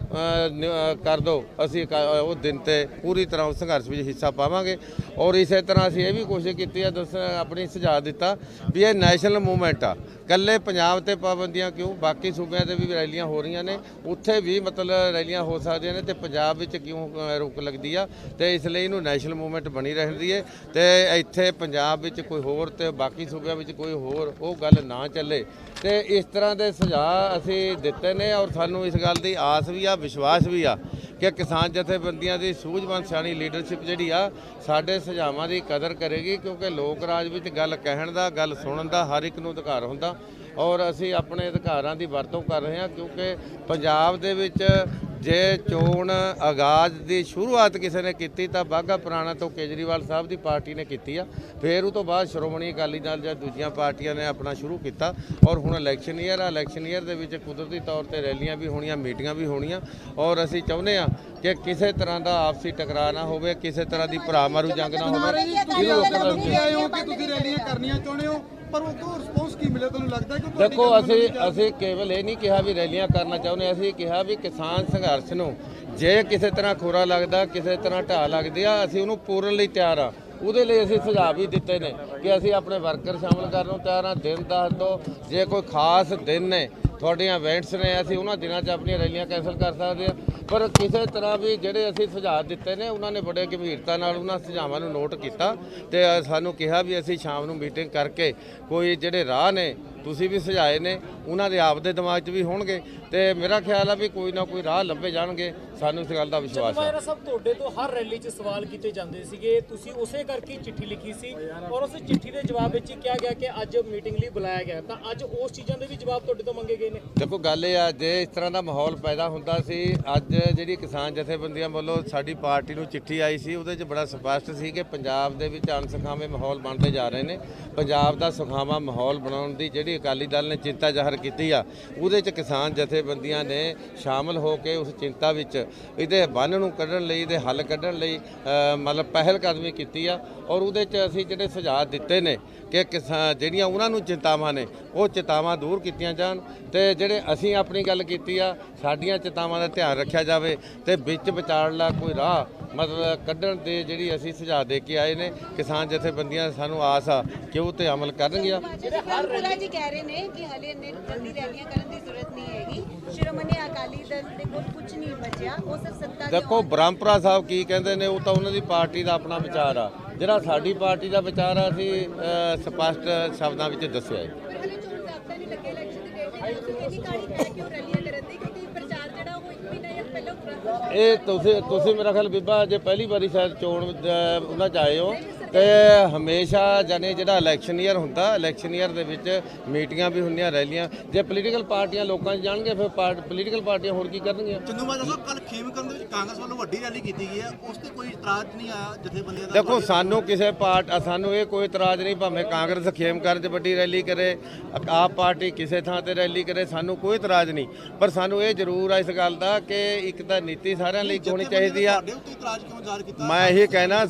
ਕਰ ਦਿਓ, ਅਸੀਂ ਉਹ ਦਿਨ ਤੇ ਪੂਰੀ ਤਰ੍ਹਾਂ ਉਸ ਸੰਘਰਸ਼ ਵਿੱਚ ਹਿੱਸਾ ਪਾਵਾਂਗੇ। ਔਰ ਇਸੇ ਤਰ੍ਹਾਂ ਅਸੀਂ ਇਹ ਵੀ ਕੋਸ਼ਿਸ਼ ਕੀਤੀ ਹੈ, ਆਪਣੀ ਸੁਝਾਅ ਦਿੱਤਾ ਵੀ ਇਹ ਨੈਸ਼ਨਲ ਮੂਵਮੈਂਟ ਆ, ਕੱਲੇ ਪੰਜਾਬ ਤੇ ਪਾਬੰਦੀਆਂ ਕਿਉਂ, ਬਾਕੀ ਸੂਬਿਆਂ ਤੇ ਵੀ ਰੈਲੀਆਂ ਹੋ ਰਹੀਆਂ ਨੇ, ਉੱਥੇ ਵੀ ਮਤਲਬ ਰੈਲੀਆਂ ਹੋ ਸਕਦੀਆਂ ਨੇ, ਤੇ ਪੰਜਾਬ ਵਿੱਚ ਕਿਉਂ ਰੋਕ ਲੱਗਦੀ ਆ। ਤੇ ਇਸ ਲਈ ਇਹਨੂੰ ਨੈਸ਼ਨਲ ਮੂਵਮੈਂਟ ਬਣੀ ਰਹਿੰਦੀ ਹੈ ਤੇ ਇੱਥੇ ਪੰਜਾਬ ਵਿੱਚ ਕੋਈ ਹੋਰ ਤੇ ਬਾਕੀ ਸੂਬਿਆਂ ਵਿੱਚ ਕੋਈ ਹੋਰ ਉਹ ਗੱਲ ਨਾ ਚੱਲੇ। ਤੇ ਇਸ ਤਰ੍ਹਾਂ ਦੇ ਸੁਝਾਅ ਅਸੀਂ ਦਿੱਤੇ ਨੇ ਔਰ ਸਾਨੂੰ ਇਸ ਗੱਲ ਦੀ ਆਸ ਵੀ ਆ, ਵਿਸ਼ਵਾਸ ਵੀ ਆ ਕਿ ਕਿਸਾਨ ਜਥੇਬੰਦੀਆਂ ਦੀ ਸੂਝਵਾਨ ਸਿਆਣੀ ਲੀਡਰਸ਼ਿਪ ਜਿਹੜੀ ਆ ਸਾਡੇ ਸੁਝਾਵਾਂ ਦੀ ਕਦਰ ਕਰੇਗੀ, ਕਿਉਂਕਿ ਲੋਕ ਰਾਜ ਵਿੱਚ ਗੱਲ ਕਹਿਣ ਦਾ, ਗੱਲ ਸੁਣਨ ਦਾ ਹਰ ਇੱਕ ਨੂੰ ਅਧਿਕਾਰ ਹੁੰਦਾ ਔਰ ਅਸੀਂ ਆਪਣੇ ਅਧਿਕਾਰਾਂ ਦੀ ਵਰਤੋਂ ਕਰ ਰਹੇ ਹਾਂ। ਕਿਉਂਕਿ ਪੰਜਾਬ ਦੇ ਵਿੱਚ ਜੇ ਚੋਣ ਆਗਾਜ਼ ਦੀ ਸ਼ੁਰੂਆਤ ਕਿਸੇ ਨੇ ਕੀਤੀ ਤਾਂ ਬਾਘਾ ਪੁਰਾਣਾ ਤੋਂ ਕੇਜਰੀਵਾਲ ਸਾਹਿਬ ਦੀ ਪਾਰਟੀ ਨੇ ਕੀਤੀ ਆ, ਫਿਰ ਉਹ ਤੋਂ ਬਾਅਦ ਸ਼੍ਰੋਮਣੀ ਅਕਾਲੀ ਦਲ ਜਾਂ ਦੂਜੀਆਂ ਪਾਰਟੀਆਂ ਨੇ ਆਪਣਾ ਸ਼ੁਰੂ ਕੀਤਾ ਔਰ ਹੁਣ ਇਲੈਕਸ਼ਨ ਈਅਰ ਆ। ਇਲੈਕਸ਼ਨ ਈਅਰ ਦੇ ਵਿੱਚ ਕੁਦਰਤੀ ਤੌਰ ਤੇ ਰੈਲੀਆਂ ਵੀ ਹੋਣੀਆਂ, ਮੀਟਿੰਗਾਂ ਵੀ ਹੋਣੀਆਂ ਔਰ ਅਸੀਂ ਚਾਹੁੰਦੇ ਆ ਕਿ ਕਿਸੇ ਤਰ੍ਹਾਂ ਦਾ ਆਪਸੀ ਟਕਰਾਅ ਨਾ ਹੋਵੇ, ਕਿਸੇ ਤਰ੍ਹਾਂ ਦੀ ਭਰਾ ਮਾਰੂ ਜੰਗ ਨਾ ਹੋਵੇ। ਤੁਸੀਂ ਰੈਲੀਆਂ ਕਰਨੀਆਂ ਚਾਹੁੰਦੇ ਹੋ ਪਰ ਉਹ ਤੋਂ ਰਿਸਪੌਂਸ ਕੀ ਮਿਲੇ ਤੁਹਾਨੂੰ ਲੱਗਦਾ ਕਿ ਦੇਖੋ ਅਸੀਂ ਕੇਵਲ ਇਹ ਨਹੀਂ ਕਿਹਾ ਵੀ ਰੈਲੀਆਂ ਕਰਨਾ ਚਾਹੁੰਦੇ, ਅਸੀਂ ਕਿਹਾ ਵੀ ਕਿਸਾਨ ਸੰਘਰਸ਼ ਨੂੰ ਜੇ ਕਿਸੇ ਤਰ੍ਹਾਂ ਖੋਰਾ ਲੱਗਦਾ, ਕਿਸੇ ਤਰ੍ਹਾਂ ਢਾਹ ਲੱਗਦੀ ਆ, ਅਸੀਂ ਉਹਨੂੰ ਪੂਰਨ ਲਈ ਤਿਆਰ ਆ। ਉਹਦੇ ਲਈ ਅਸੀਂ ਸੁਝਾਅ ਵੀ ਦਿੱਤੇ ਨੇ ਕਿ ਅਸੀਂ ਆਪਣੇ ਵਰਕਰ ਸ਼ਾਮਲ ਕਰਨ ਨੂੰ ਤਿਆਰ ਹਾਂ। ਦਿਨ ਦੱਸ ਦਿਓ, ਜੇ ਕੋਈ ਖਾਸ ਦਿਨ ਨੇ, ਤੁਹਾਡੀਆਂ ਇਵੈਂਟਸ ਨੇ, ਅਸੀਂ ਉਹਨਾਂ ਦਿਨਾਂ 'ਚ ਆਪਣੀਆਂ ਰੈਲੀਆਂ ਕੈਂਸਲ ਕਰ ਸਕਦੇ ਹਾਂ। ਪਰ ਕਿਸੇ ਤਰ੍ਹਾਂ ਵੀ ਜਿਹੜੇ ਅਸੀਂ ਸੁਝਾਅ ਦਿੱਤੇ ਨੇ ਉਹਨਾਂ ਨੇ ਬੜੇ ਗੰਭੀਰਤਾ ਨਾਲ ਉਹਨਾਂ ਸੁਝਾਵਾਂ ਨੂੰ ਨੋਟ ਕੀਤਾ ਤੇ ਸਾਨੂੰ ਕਿਹਾ ਵੀ ਅਸੀਂ ਸ਼ਾਮ ਨੂੰ ਮੀਟਿੰਗ ਕਰਕੇ ਕੋਈ ਜਿਹੜੇ ਰਾਹ ਨੇ ਤੁਸੀਂ ਵੀ ਸੁਝਾਏ ਨੇ ਉਹਨਾਂ ਦੇ ਆਪ ਦੇ ਦਿਮਾਗ 'ਚ ਵੀ ਹੋਣਗੇ ਤੇ ਮੇਰਾ ਖਿਆਲ ਆ ਵੀ ਕੋਈ ਨਾ ਕੋਈ ਰਾਹ ਲੱਭੇ ਜਾਣਗੇ। ਸਾਨੂੰ ਇਸ ਗੱਲ ਦਾ ਵਿਸ਼ਵਾਸ ਹੈ। ਸਭ ਤੁਹਾਡੇ ਤੋਂ ਹਰ ਰੈਲੀ 'ਚ ਸਵਾਲ ਕੀਤੇ ਜਾਂਦੇ ਸੀਗੇ, ਤੁਸੀਂ ਉਸੇ ਕਰਕੇ ਚਿੱਠੀ ਲਿਖੀ ਸੀ ਔਰ ਉਸ ਚਿੱਠੀ ਦੇ ਜਵਾਬ ਵਿੱਚ ਹੀ ਕਿਹਾ ਗਿਆ ਕਿ ਅੱਜ ਮੀਟਿੰਗ ਲਈ ਬੁਲਾਇਆ ਗਿਆ, ਤਾਂ ਅੱਜ ਉਸ ਚੀਜ਼ਾਂ ਦੇ ਵੀ ਜਵਾਬ ਤੁਹਾਡੇ ਤੋਂ ਮੰਗੇ ਗਏ ਨੇ। ਦੇਖੋ ਗੱਲ ਇਹ ਆ, ਜੇ ਇਸ ਤਰ੍ਹਾਂ ਦਾ ਮਾਹੌਲ ਪੈਦਾ ਹੁੰਦਾ ਸੀ, ਅੱਜ ਜਿਹੜੀ ਕਿਸਾਨ ਜਥੇਬੰਦੀਆਂ ਵੱਲੋਂ ਸਾਡੀ ਪਾਰਟੀ ਨੂੰ ਚਿੱਠੀ ਆਈ ਸੀ ਉਹਦੇ 'ਚ ਬੜਾ ਸਪਸ਼ਟ ਸੀ ਕਿ ਪੰਜਾਬ ਦੇ ਵਿੱਚ ਅਣਸੁਖਾਵੇਂ ਮਾਹੌਲ ਬਣਦੇ ਜਾ ਰਹੇ ਨੇ। ਪੰਜਾਬ ਦਾ ਸੁਖਾਵਾਂ ਮਾਹੌਲ ਬਣਾਉਣ ਦੀ ਜਿਹੜੀ ਅਕਾਲੀ ਦਲ ਨੇ ਚਿੰਤਾ ਜ਼ਾਹਰ ਕੀਤੀ ਆ, ਉਹਦੇ 'ਚ ਕਿਸਾਨ ਜਥੇਬੰਦੀਆਂ ਨੇ ਸ਼ਾਮਲ ਹੋ ਕੇ ਉਸ ਚਿੰਤਾ ਵਿੱਚ ਇਹਦੇ ਬੰਨ੍ਹ ਨੂੰ ਕੱਢਣ ਲਈ, ਇਹਦੇ ਹੱਲ ਕੱਢਣ ਲਈ ਮਤਲਬ ਪਹਿਲ ਕਦਮੀ ਕੀਤੀ ਆ ਔਰ ਉਹਦੇ 'ਚ ਅਸੀਂ ਜਿਹੜੇ ਸੁਝਾਅ ਦਿੱਤੇ ਨੇ ਕਿ ਜਿਹੜੀਆਂ ਉਹਨਾਂ ਨੂੰ ਚਿੰਤਾਵਾਂ ਨੇ ਉਹ ਚਿੰਤਾਵਾਂ ਦੂਰ ਕੀਤੀਆਂ ਜਾਣ ਤੇ ਜਿਹੜੇ ਅਸੀਂ ਆਪਣੀ ਗੱਲ ਕੀਤੀ ਆ ਸਾਡੀਆਂ ਚਿੰਤਾਵਾਂ ਦਾ ਧਿਆਨ ਰੱਖਿਆ ਜਾਵੇ ਤੇ ਵਿੱਚ ਵਿਚਾਰਲਾ ਕੋਈ ਰਾਹ ਮਤਲਬ ਕੱਢਣ ਦੇ ਜਿਹੜੀ ਅਸੀਂ ਸੁਝਾਅ ਦੇ ਕੇ ਆਏ ਨੇ। ਕਿਸਾਨ ਜਥੇਬੰਦੀਆਂ ਸਾਨੂੰ ਆਸ ਆ ਕਿ ਉਹ ਤੇ ਅਮਲ ਕਰਨਗੀਆਂ। ਜਿਹੜੇ ਜੀ ਕਹਿ ਰਹੇ ਨੇ ਕਿ ਹਲੇ ਇੰਨੇ ਜਲਦੀ ਰੈਲੀਆਂ ਕਰਨ ਦੀ ਜ਼ਰੂਰਤ ਨਹੀਂ ਹੈਗੀ, ਸ਼੍ਰੋਮਣੀ ਅਕਾਲੀ ਦਲ ਦੇ ਕੋਲ ਕੁਝ ਨਹੀਂ ਬਚਿਆ, ਉਹ ਸਿਰਫ ਸੱਤਾ। ਦੇਖੋ ਬ੍ਰਹਮਪੁਰਾ ਸਾਹਿਬ ਕੀ ਕਹਿੰਦੇ ਨੇ ਉਹ ਤਾਂ ਉਹਨਾਂ ਦੀ ਪਾਰਟੀ ਦਾ ਆਪਣਾ ਵਿਚਾਰ ਆ, ਜਿਹੜਾ ਸਾਡੀ ਪਾਰਟੀ ਦਾ ਵਿਚਾਰ ਆ ਅਸੀਂ ਸਪਸ਼ਟ ਸ਼ਬਦਾਂ ਵਿੱਚ ਦੱਸਿਆ ਹੈ। ਹਲੇ ਚੋਣ ਜ਼ਾਬਤਾ ਨਹੀਂ ਲੱਗੇ, ਇਲੈਕਸ਼ਨ ਦੀ ਡੇਟ ਨਹੀਂ ਤੁਸੀਂ ਇੰਨੀ ਕਾਹਲੀ ਪੈ ਕਿਉਂ ਰੈਲੀਆਂ ਕਰਨ ਦੀ, ਕਿਉਂਕਿ ਪ੍ਰਚਾਰ ਜਿਹੜਾ ਉਹ 1 ਮਹੀਨਾ ਜਾਂ ਪਹਿਲਾਂ ਪੂਰਾ ਇਹ ਤੁਸੀਂ ਮੇਰਾ ਖਿਆਲ ਬੀਬਾ ਜੇ ਪਹਿਲੀ ਵਾਰੀ ਸ਼ਾਇਦ ਚੋਣ ਉਹਨਾਂ 'ਚ ਆਏ ਹੋ ਤੇ ਹਮੇਸ਼ਾ ਜਾਨੀ ਜਿਹੜਾ ਇਲੈਕਸ਼ਨ ਈਅਰ ਹੁੰਦਾ, ਇਲੈਕਸ਼ਨ ਈਅਰ ਦੇ ਵਿੱਚ ਮੀਟਿੰਗਾਂ ਵੀ ਹੁੰਦੀਆਂ, ਰੈਲੀਆਂ। ਜੇ ਪੋਲੀਟੀਕਲ ਪਾਰਟੀਆਂ ਲੋਕਾਂ 'ਚ ਜਾਣਗੇ ਫਿਰ ਪੋਲੀਟੀਕਲ ਪਾਰਟੀਆਂ ਹੋਰ ਕੀ ਕਰਨਗੀਆਂ। ਚੰਦੂਮਾਜਰਾ ਸਾਹਿਬ ਕੱਲ ਖੇਮਕਰਨ ਦੇ ਵਿੱਚ ਕਾਂਗਰਸ ਵੱਲੋਂ ਵੱਡੀ ਰੈਲੀ ਕੀਤੀ ਗਈ ਹੈ, ਉਸ ਤੇ ਕੋਈ ਇਤਰਾਜ਼ ਨਹੀਂ ਆਇਆ ਜਥੇਬੰਦੀਆਂ ਦਾ? ਦੇਖੋ ਸਾਨੂੰ ਕਿਸੇ ਸਾਨੂੰ ਇਹ ਕੋਈ ਇਤਰਾਜ਼ ਨਹੀਂ, ਭਾਵੇਂ ਕਾਂਗਰਸ ਖੇਮਕਰਨ 'ਚ ਵੱਡੀ ਰੈਲੀ ਕਰੇ, ਆਪ ਪਾਰਟੀ ਕਿਸੇ ਥਾਂ ਤੇ ਰੈਲੀ ਕਰੇ, ਸਾਨੂੰ ਕੋਈ ਇਤਰਾਜ਼ ਨਹੀਂ। ਪਰ ਸਾਨੂੰ ਇਹ ਜ਼ਰੂਰ ਆ ਇਸ ਗੱਲ ਦਾ ਕਿ ਇੱਕ ਤਾਂ ਨੀਤੀ ਸਾਰਿਆਂ ਲਈ ਹੋਣੀ ਚਾਹੀਦੀ ਆ। ਤੁਹਾਡੇ ਉੱਤੇ ਇਤਰਾਜ਼ ਕਿਉਂ ਜ਼ਾਹਰ ਕੀਤਾ? ਮੈਂ ਇਹੀ ਕਹਿਣਾ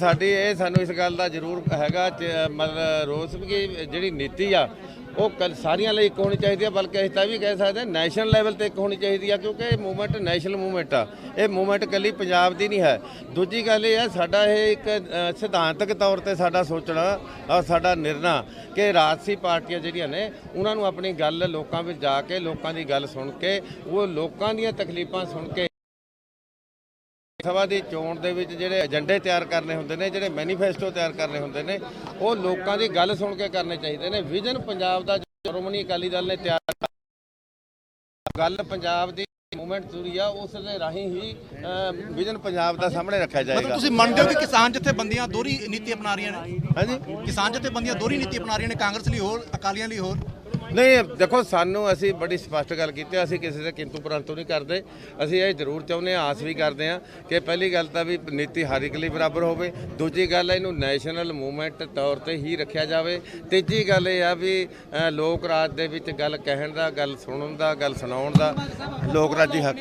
ਸਾਨੂੰ ਇਸ ਗੱਲ ਦਾ ਜ਼ਰੂਰ ਹੈਗਾ ਮਤਲਬ ਰੋਸ ਵੀ ਕਿ ਜਿਹੜੀ ਨੀਤੀ ਆ ਉਹ ਸਾਰਿਆਂ ਲਈ ਇੱਕ ਹੋਣੀ ਚਾਹੀਦੀ ਹੈ, ਬਲਕਿ ਅਸੀਂ ਤਾਂ ਵੀ ਕਹਿ ਸਕਦੇ ਹਾਂ ਨੈਸ਼ਨਲ ਲੈਵਲ ਤੇ ਇੱਕ ਹੋਣੀ ਚਾਹੀਦੀ ਆ, ਕਿਉਂਕਿ ਇਹ ਮੂਵਮੈਂਟ ਨੈਸ਼ਨਲ ਮੂਵਮੈਂਟ ਆ। ਇਹ ਮੂਵਮੈਂਟ ਇਕੱਲੀ ਪੰਜਾਬ ਦੀ ਨਹੀਂ ਹੈ। ਦੂਜੀ ਗੱਲ ਇਹ ਹੈ ਸਾਡਾ ਇਹ ਇੱਕ ਸਿਧਾਂਤਕ ਤੌਰ ਤੇ ਸਾਡਾ ਸੋਚਣਾ ਔਰ ਸਾਡਾ ਨਿਰਣਾ ਕਿ ਰਾਜਸੀ ਪਾਰਟੀਆਂ ਜਿਹੜੀਆਂ ਨੇ ਉਹਨਾਂ ਨੂੰ ਆਪਣੀ ਗੱਲ ਲੋਕਾਂ ਵਿੱਚ ਜਾ ਕੇ ਲੋਕਾਂ ਦੀ ਗੱਲ ਸੁਣ ਕੇ ਉਹ ਲੋਕਾਂ ਦੀਆਂ ਤਕਲੀਫਾਂ ਸੁਣ ਕੇ ਸਭਾ ਦੀ ਚੋਣ ਦੇ ਵਿੱਚ ਜਿਹੜੇ ਏਜੰਡੇ ਤਿਆਰ ਕਰਨੇ ਹੁੰਦੇ ਨੇ, ਜਿਹੜੇ ਮੈਨੀਫੈਸਟੋ ਤਿਆਰ ਕਰਨੇ ਹੁੰਦੇ ਨੇ, ਉਹ ਲੋਕਾਂ ਦੀ ਗੱਲ ਸੁਣ ਕੇ ਕਰਨੇ ਚਾਹੀਦੇ ਨੇ। ਵਿਜ਼ਨ ਪੰਜਾਬ ਦਾ ਸ਼੍ਰੋਮਣੀ ਅਕਾਲੀ ਦਲ ਨੇ ਤਿਆਰ ਗੱਲ ਪੰਜਾਬ ਦੀ ਮੂਵਮੈਂਟ ਸ਼ੁਰੂ ਆ, ਉਸ ਦੇ ਰਾਹੀਂ ਹੀ ਵਿਜ਼ਨ ਪੰਜਾਬ ਦਾ ਸਾਹਮਣੇ ਰੱਖਿਆ ਜਾਏਗਾ। ਮਤਲਬ ਤੁਸੀਂ ਮੰਨਦੇ ਹੋ ਕਿ ਕਿਸਾਨ ਜਥੇਬੰਦੀਆਂ ਦੋਹਰੀ ਨੀਤੀ ਅਪਣਾ ਰਹੀਆਂ ਨੇ? ਹਾਂਜੀ, ਕਿਸਾਨ ਜਥੇਬੰਦੀਆਂ ਦੋਹਰੀ ਨੀਤੀ ਅਪਣਾ ਰਹੀਆਂ ਨੇ, ਕਾਂਗਰਸ ਲਈ ਹੋਰ, ਅਕਾਲੀਆਂ ਲਈ ਹੋਰ? ਨਹੀਂ ਦੇਖੋ ਅਸੀਂ ਬੜੀ ਸਪਸ਼ਟ ਗੱਲ ਕੀਤੀ, ਅਸੀਂ ਕਿਸੇ ਦੇ ਕਿੰਤੂ ਪਰੰਤੂ ਨਹੀਂ ਕਰਦੇ। ਅਸੀਂ ਇਹ ਜ਼ਰੂਰ ਚਾਹੁੰਦੇ ਹਾਂ, ਆਸ ਵੀ ਕਰਦੇ ਹਾਂ ਕਿ ਪਹਿਲੀ ਗੱਲ ਤਾਂ ਵੀ ਨੀਤੀ ਹਰ ਇੱਕ ਲਈ ਬਰਾਬਰ ਹੋਵੇ। ਦੂਜੀ ਗੱਲ ਇਹਨੂੰ ਨੈਸ਼ਨਲ ਮੂਵਮੈਂਟ ਤੌਰ ਤੇ ਹੀ ਰੱਖਿਆ ਜਾਵੇ। ਤੀਜੀ ਗੱਲ ਇਹ ਆ ਵੀ ਲੋਕ ਰਾਜ ਦੇ ਵਿੱਚ ਗੱਲ ਕਹਿਣ ਦਾ, ਗੱਲ ਸੁਣਨ ਦਾ, ਗੱਲ ਸੁਣਾਉਣ ਦਾ ਲੋਕ ਰਾਜੀ ਹੱਕ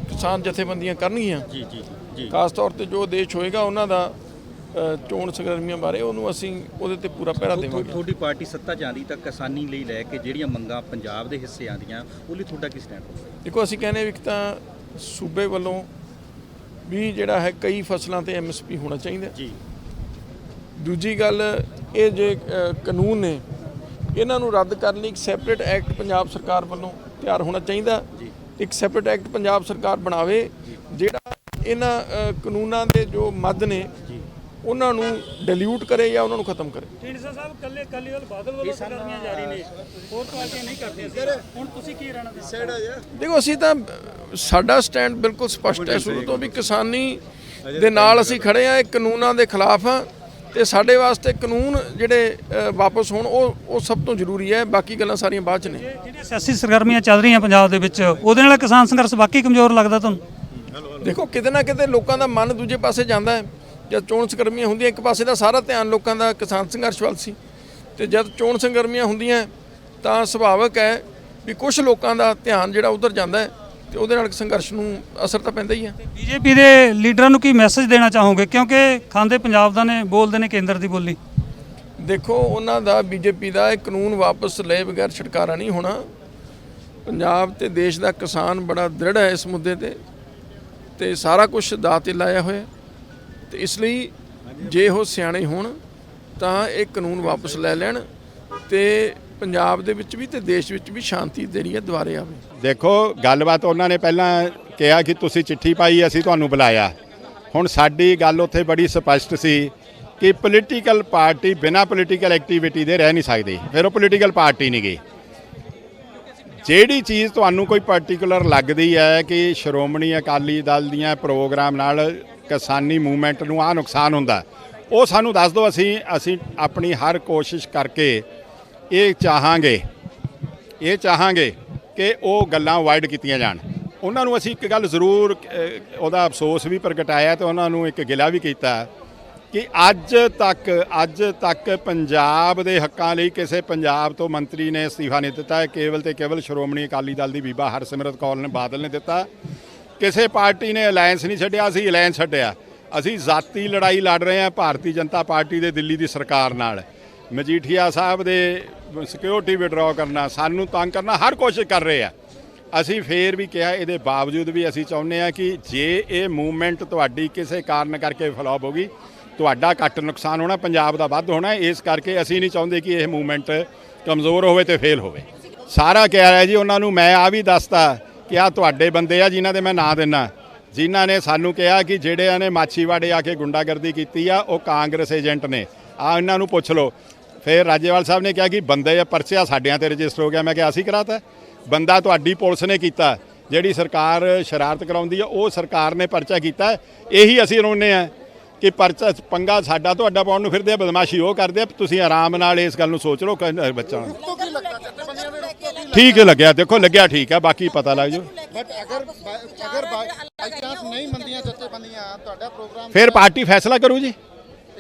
ਕਿਸਾਨ ਜਥੇਬੰਦੀਆਂ ਕਰਨਗੀਆਂ। ਜੀ ਖਾਸ ਤੌਰ ਤੇ ਜੋ ਦੇਸ਼ ਹੋਏਗਾ ਉਹਨਾਂ ਦਾ ਚੋਣ ਸਰਗਰਮੀਆਂ ਬਾਰੇ ਉਹਨੂੰ ਅਸੀਂ ਉਹਦੇ ਤੇ ਪੂਰਾ ਪਹਿਰਾ ਦੇਵਾਂਗੇ। ਤੁਹਾਡੀ ਪਾਰਟੀ ਸੱਤਾ ਜਾਂਦੀ ਤਾਂ ਕਿਸਾਨੀ ਲਈ ਲੈ ਕੇ ਜਿਹੜੀਆਂ ਮੰਗਾਂ ਪੰਜਾਬ ਦੇ ਹਿੱਸੇ ਆਉਂਦੀਆਂ ਉਹ ਲਈ ਤੁਹਾਡਾ ਕੀ ਸਟੈਂਡ ਹੋਊਗਾ? ਦੇਖੋ ਅਸੀਂ ਕਹਿੰਦੇ ਵੀ ਇੱਕ ਤਾਂ ਸੂਬੇ ਵੱਲੋਂ ਵੀ ਜਿਹੜਾ ਹੈ ਕਈ ਫਸਲਾਂ ਤੇ MSP ਹੋਣਾ ਚਾਹੀਦਾ ਜੀ। ਦੂਜੀ ਗੱਲ ਇਹ ਜੇ ਕਾਨੂੰਨ ਨੇ ਇਹਨਾਂ ਨੂੰ ਰੱਦ ਕਰਨ ਲਈ ਇੱਕ ਸੈਪਰੇਟ ਐਕਟ ਪੰਜਾਬ ਸਰਕਾਰ ਵੱਲੋਂ ਤਿਆਰ ਹੋਣਾ ਚਾਹੀਦਾ। ਇੱਕ ਸੈਪਰੇਟ ਐਕਟ ਪੰਜਾਬ ਸਰਕਾਰ ਬਣਾਵੇ ਜਿਹੜਾ ਇਹਨਾਂ ਕਾਨੂੰਨਾਂ ਦੇ ਜੋ ਮੱਦ ਨੇ ਉਹਨਾਂ ਨੂੰ ਡਿਲੂਟ ਕਰੇ ਜਾਂ ਉਹਨਾਂ ਨੂੰ ਖਤਮ ਕਰੇ। ਢੀਂਡਸਾ ਸਾਹਿਬ ਕੱਲੇ ਬਾਦਲ ਵੱਲੋਂ ਸਰਗਰਮੀਆਂ ਜਾਰੀ ਨੇ, ਹੋਰ ਪਾਰਟੀਆਂ ਨਹੀਂ ਕਰਦੀਆਂ ਸੀ, ਹੁਣ ਤੁਸੀਂ ਕੀ ਰਹਿਣਾ ਦੇਖੋ ਅਸੀਂ ਤਾਂ ਸਾਡਾ ਸਟੈਂਡ ਬਿਲਕੁਲ ਸਪਸ਼ਟ ਹੈ ਸ਼ੁਰੂ ਤੋਂ ਵੀ ਕਿਸਾਨੀ ਦੇ ਨਾਲ ਅਸੀਂ ਖੜੇ ਆ, ਇਹ ਕਾਨੂੰਨਾਂ ਦੇ ਖਿਲਾਫ ਆ ਤੇ ਸਾਡੇ ਵਾਸਤੇ ਕਾਨੂੰਨ ਜਿਹੜੇ ਵਾਪਸ ਹੋਣ ਉਹ ਸਭ ਤੋਂ ਜ਼ਰੂਰੀ ਹੈ। ਬਾਕੀ ਗੱਲਾਂ ਸਾਰੀਆਂ ਬਾਅਦ ਚ ਨੇ। ਜਿਹੜੀਆਂ ਸਿਆਸੀ ਸਰਗਰਮੀਆਂ ਚੱਲ ਰਹੀਆਂ ਪੰਜਾਬ ਦੇ ਵਿੱਚ ਉਹਦੇ ਨਾਲ ਕਿਸਾਨ ਸੰਘਰਸ਼ ਬਾਕੀ ਕਮਜ਼ੋਰ ਲੱਗਦਾ ਤੁਹਾਨੂੰ? ਦੇਖੋ ਕਿਤੇ ਨਾ ਕਿਤੇ ਲੋਕਾਂ ਦਾ ਮਨ ਦੂਜੇ ਪਾਸੇ ਜਾਂਦਾ ਹੈ। ਜਦ ਚੋਣ ਸਰਗਰਮੀਆਂ ਹੁੰਦੀਆਂ ਇੱਕ ਪਾਸੇ ਦਾ ਸਾਰਾ ਧਿਆਨ ਲੋਕਾਂ ਦਾ ਕਿਸਾਨ ਸੰਘਰਸ਼ ਵੱਲ ਸੀ, ਤੇ ਜਦ ਚੋਣ ਸਰਗਰਮੀਆਂ ਹੁੰਦੀਆਂ ਤਾਂ ਸੁਭਾਵਿਕ ਹੈ ਵੀ ਕੁਝ ਲੋਕਾਂ ਦਾ ਧਿਆਨ ਜਿਹੜਾ ਉਧਰ ਜਾਂਦਾ ਹੈ ਤੇ ਉਹਦੇ ਨਾਲ ਸੰਘਰਸ਼ ਨੂੰ ਅਸਰ ਤਾਂ ਪੈਂਦਾ ਹੀ ਹੈ। ਬੀਜੇਪੀ ਦੇ ਲੀਡਰਾਂ ਨੂੰ ਕੀ ਮੈਸੇਜ ਦੇਣਾ ਚਾਹੋਗੇ, ਕਿਉਂਕਿ ਖਾਂਦੇ ਪੰਜਾਬ ਦਾ ਨੇ, ਬੋਲਦੇ ਨੇ ਕੇਂਦਰ ਦੀ ਬੋਲੀ? ਦੇਖੋ ਉਹਨਾਂ ਦਾ ਬੀਜੇਪੀ ਦਾ ਇਹ ਕਾਨੂੰਨ ਵਾਪਸ ਲਏ ਬਗੈਰ ਛੁਟਕਾਰਾ ਨਹੀਂ ਹੋਣਾ। ਪੰਜਾਬ ਤੇ ਦੇਸ਼ ਦਾ ਕਿਸਾਨ ਬੜਾ ਦ੍ਰਿੜ ਹੈ ਇਸ ਮੁੱਦੇ ਤੇ ਸਾਰਾ ਕੁਝ ਦਾਅ ਤੇ ਲਾਇਆ ਹੋਇਆ, ਤੇ ਇਸ ਲਈ ਜੇ ਉਹ ਸਿਆਣੇ ਹੋਣ ਤਾਂ ਇਹ ਕਾਨੂੰਨ ਵਾਪਸ ਲੈ ਲੈਣ ਤੇ ਪੰਜਾਬ ਦੇ ਵਿੱਚ ਵੀ ਤੇ ਦੇਸ਼ ਵਿੱਚ ਵੀ ਸ਼ਾਂਤੀ ਜਿਹੜੀ ਹੈ ਦੁਬਾਰੇ ਆਵੇ। ਦੇਖੋ ਗੱਲਬਾਤ ਉਹਨਾਂ ਨੇ ਪਹਿਲਾਂ ਕਿਹਾ ਕਿ ਤੁਸੀਂ ਚਿੱਠੀ ਪਾਈ, ਅਸੀਂ ਤੁਹਾਨੂੰ ਬੁਲਾਇਆ। ਹੁਣ ਸਾਡੀ ਗੱਲ ਉੱਥੇ ਬੜੀ ਸਪਸ਼ਟ ਸੀ ਕਿ ਪੋਲੀਟੀਕਲ ਪਾਰਟੀ ਬਿਨਾਂ ਪੋਲੀਟੀਕਲ ਐਕਟੀਵਿਟੀ ਦੇ ਰਹਿ ਨਹੀਂ ਸਕਦੀ, ਫਿਰ ਉਹ ਪੋਲੀਟੀਕਲ ਪਾਰਟੀ ਨਹੀਂ ਗਈ। ਜਿਹੜੀ ਚੀਜ਼ ਤੁਹਾਨੂੰ ਕੋਈ ਪਾਰਟਿਕੂਲਰ ਲੱਗਦੀ ਹੈ ਕਿ ਸ਼੍ਰੋਮਣੀ ਅਕਾਲੀ ਦਲ ਦੀਆਂ ਪ੍ਰੋਗਰਾਮ ਨਾਲ ਕਿਸਾਨੀ ਮੂਵਮੈਂਟ ਨੂੰ ਆਹ ਨੁਕਸਾਨ ਹੁੰਦਾ, ਉਹ ਸਾਨੂੰ ਦੱਸ ਦਿਓ। ਅਸੀਂ ਆਪਣੀ ਹਰ ਕੋਸ਼ਿਸ਼ ਕਰਕੇ ਇਹ ਚਾਹਾਂਗੇ ਕਿ ਉਹ ਗੱਲਾਂ ਅਵਾਇਡ ਕੀਤੀਆਂ ਜਾਣ। ਉਹਨਾਂ ਨੂੰ ਅਸੀਂ ਇੱਕ ਗੱਲ ਜ਼ਰੂਰ ਉਹਦਾ ਅਫਸੋਸ ਵੀ ਪ੍ਰਗਟਾਇਆ ਤੇ ਉਹਨਾਂ ਨੂੰ ਇੱਕ ਗਿਲਾ ਵੀ ਕੀਤਾ ਕਿ ਅੱਜ ਤੱਕ ਪੰਜਾਬ ਦੇ ਹੱਕਾਂ ਲਈ ਕਿਸੇ ਪੰਜਾਬ ਤੋਂ ਮੰਤਰੀ ਨੇ ਅਸਤੀਫਾ ਨਹੀਂ ਦਿੱਤਾ ਹੈ। ਕੇਵਲ ਤੇ ਕੇਵਲ ਸ਼੍ਰੋਮਣੀ ਅਕਾਲੀ ਦਲ ਦੀ ਬੀਬਾ ਹਰਸਿਮਰਤ ਕੌਰ ਬਾਦਲ ਨੇ ਦਿੱਤਾ। ਕਿਸੇ ਪਾਰਟੀ ਨੇ ਅਲਾਇੰਸ ਨਹੀਂ ਛੱਡਿਆ, ਅਸੀਂ ਅਲਾਇੰਸ ਛੱਡਿਆ। ਅਸੀਂ ਜ਼ਾਤੀ ਲੜਾਈ ਲੜ ਰਹੇ ਹਾਂ ਭਾਰਤੀ ਜਨਤਾ ਪਾਰਟੀ ਦੇ ਦਿੱਲੀ ਦੀ ਸਰਕਾਰ ਨਾਲ। ਮਜੀਠੀਆ ਸਾਹਿਬ ਦੇ ਸਿਕਿਉਰਿਟੀ ਵਿਡਰਾਅ ਕਰਨਾ, ਸਾਨੂੰ ਤੰਗ ਕਰਨਾ, ਹਰ ਕੋਸ਼ਿਸ਼ ਕਰ ਰਹੇ ਆ। ਅਸੀਂ ਫੇਰ ਵੀ ਕਿਹਾ, ਇਹਦੇ ਬਾਵਜੂਦ ਵੀ ਅਸੀਂ ਚਾਹੁੰਦੇ ਹਾਂ ਕਿ ਜੇ ਇਹ ਮੂਵਮੈਂਟ ਤੁਹਾਡੀ ਕਿਸੇ ਕਾਰਨ ਕਰਕੇ ਫਲॉप ਹੋ ਗਈ, ਤੁਹਾਡਾ ਘੱਟ ਨੁਕਸਾਨ ਹੋਣਾ, ਪੰਜਾਬ ਦਾ ਵੱਧ ਹੋਣਾ। ਇਸ ਕਰਕੇ ਅਸੀਂ ਨਹੀਂ ਚਾਹੁੰਦੇ ਕਿ ਇਹ ਮੂਵਮੈਂਟ ਕਮਜ਼ੋਰ ਹੋਵੇ ਤੇ ਫੇਲ ਹੋਵੇ। ਸਾਰਾ ਕਹਿ ਰਿਹਾ ਜੀ ਉਹਨਾਂ ਨੂੰ। ਮੈਂ ਆ ਵੀ ਦੱਸਤਾ ਕਿ ਆ ਤੁਹਾਡੇ ਬੰਦੇ ਆ ਜਿਨ੍ਹਾਂ ਦੇ ਮੈਂ ਨਾਂ ਦਿੰਨਾ, ਜਿਨ੍ਹਾਂ ਨੇ ਸਾਨੂੰ ਕਿਹਾ ਕਿ ਜਿਹੜਿਆਂ ਨੇ ਮਾਛੀਵਾੜੇ ਆ ਕੇ ਗੁੰਡਾਗਰਦੀ ਕੀਤੀ ਆ ਉਹ ਕਾਂਗਰਸ ਏਜੰਟ ਨੇ, ਆ ਇਹਨਾਂ ਨੂੰ ਪੁੱਛ ਲਓ। ਫਿਰ ਰਾਜੇਵਾਲ ਸਾਹਿਬ ਨੇ ਕਿਹਾ ਕਿ ਬੰਦੇ ਪਰਚਾ ਸਾਡਿਆਂ ਤੇ ਰਜਿਸਟਰ ਹੋ ਗਿਆ। ਮੈਂ ਕਿਹਾ ਅਸੀਂ ਕਰਾਤਾ, ਬੰਦਾ ਤੁਹਾਡੀ ਪੁਲਿਸ ਨੇ ਕੀਤਾ। ਜਿਹੜੀ ਸਰਕਾਰ ਸ਼ਰਾਰਤ ਕਰਾਉਂਦੀ ਆ ਉਹ ਸਰਕਾਰ ਨੇ ਪਰਚਾ ਕੀਤਾ। ਇਹੀ ਅਸੀਂ ਰੋਂਦੇ ਆ ਕਿ ਪਰਚਾ ਪੰਗਾ ਸਾਡਾ ਤੁਹਾਡਾ ਪਾਉਣ ਨੂੰ ਫਿਰਦੇ ਆ, ਬਦਮਾਸ਼ੀ ਉਹ ਕਰਦੇ ਆ। ਤੁਸੀਂ ਆਰਾਮ ਨਾਲ ਇਸ ਗੱਲ ਨੂੰ ਸੋਚ ਲਓ। ਬੱਚਾ ਠੀਕ ਲੱਗਿਆ, ਦੇਖੋ ਲੱਗਿਆ ਠੀਕ ਆ, ਬਾਕੀ ਪਤਾ ਲੱਗ ਜਾਊ। ਬਟ ਅਗਰ ਬਾਈ ਚਾਂਸ ਨਹੀਂ ਮੰਦੀਆਂ ਜਥੇਬੰਦੀਆਂ ਤੁਹਾਡਾ ਪ੍ਰੋਗਰਾਮ, ਫਿਰ ਪਾਰਟੀ ਫੈਸਲਾ ਕਰੂ ਜੀ।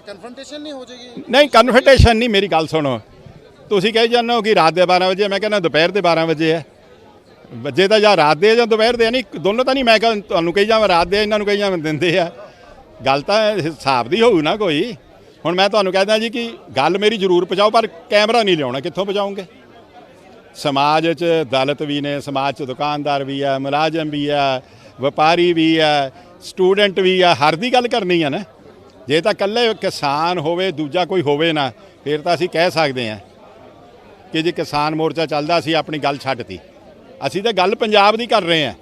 ਕਨਫਰੰਟੇਸ਼ਨ ਨਹੀਂ ਹੋ ਜਾਏਗੀ? ਨਹੀਂ ਕਨਫਰੰਟੇਸ਼ਨ ਨਹੀਂ, ਮੇਰੀ ਗੱਲ ਸੁਣੋ। ਤੁਸੀਂ ਕਹੀ ਜਾਂਦੇ ਹੋ ਕਿ ਰਾਤ ਦੇ 12 ਵਜੇ, ਮੈਂ ਕਹਿੰਦਾ ਦੁਪਹਿਰ ਦੇ 12 ਵਜੇ ਹੈ। ਵਜੇ ਤਾਂ ਜਾਂ ਰਾਤ ਦੇ ਜਾਂ ਦੁਪਹਿਰ ਦੇ, ਨਹੀਂ ਦੋਨੋਂ ਤਾਂ ਨਹੀਂ। ਮੈਂ ਕਿਹਾ ਤੁਹਾਨੂੰ ਕਹੀ ਜਾਵਾਂ ਰਾਤ ਦੇ, ਇਹਨਾਂ ਨੂੰ ਕਹੀ ਜਾਵਾਂ ਦਿੰਦੇ ਆ। ਗੱਲ ਤਾਂ ਹਿਸਾਬ ਦੀ ਹੋਊ ਨਾ ਕੋਈ। ਹੁਣ ਮੈਂ ਤੁਹਾਨੂੰ ਕਹਿੰਦਾ ਜੀ ਕਿ ਗੱਲ ਮੇਰੀ ਜ਼ਰੂਰ ਪਹੁੰਚਾਓ, ਪਰ ਕੈਮਰਾ ਨਹੀਂ ਲਿਆਉਣਾ। ਕਿੱਥੋਂ ਪਹੁੰਚਾਉਂਗੇ? ਸਮਾਜ 'ਚ ਦਲਿਤ ਵੀ ਨੇ, ਸਮਾਜ 'ਚ ਦੁਕਾਨਦਾਰ ਵੀ ਆ, ਮੁਲਾਜ਼ਮ ਵੀ ਆ, ਵਪਾਰੀ ਵੀ ਆ, ਸਟੂਡੈਂਟ ਵੀ ਆ। ਹਰ ਦੀ ਗੱਲ ਕਰਨੀ ਆ ਨਾ। ਜੇ ਤਾਂ ਇਕੱਲੇ ਕਿਸਾਨ ਹੋਵੇ, ਦੂਜਾ ਕੋਈ ਹੋਵੇ ਨਾ, ਫਿਰ ਤਾਂ ਅਸੀਂ ਕਹਿ ਸਕਦੇ ਹਾਂ ਕਿ ਜੇ ਕਿਸਾਨ ਮੋਰਚਾ ਚੱਲਦਾ ਅਸੀਂ ਆਪਣੀ ਗੱਲ ਛੱਡਤੀ। ਅਸੀਂ ਤਾਂ ਗੱਲ ਪੰਜਾਬ ਦੀ ਕਰ ਰਹੇ ਹਾਂ,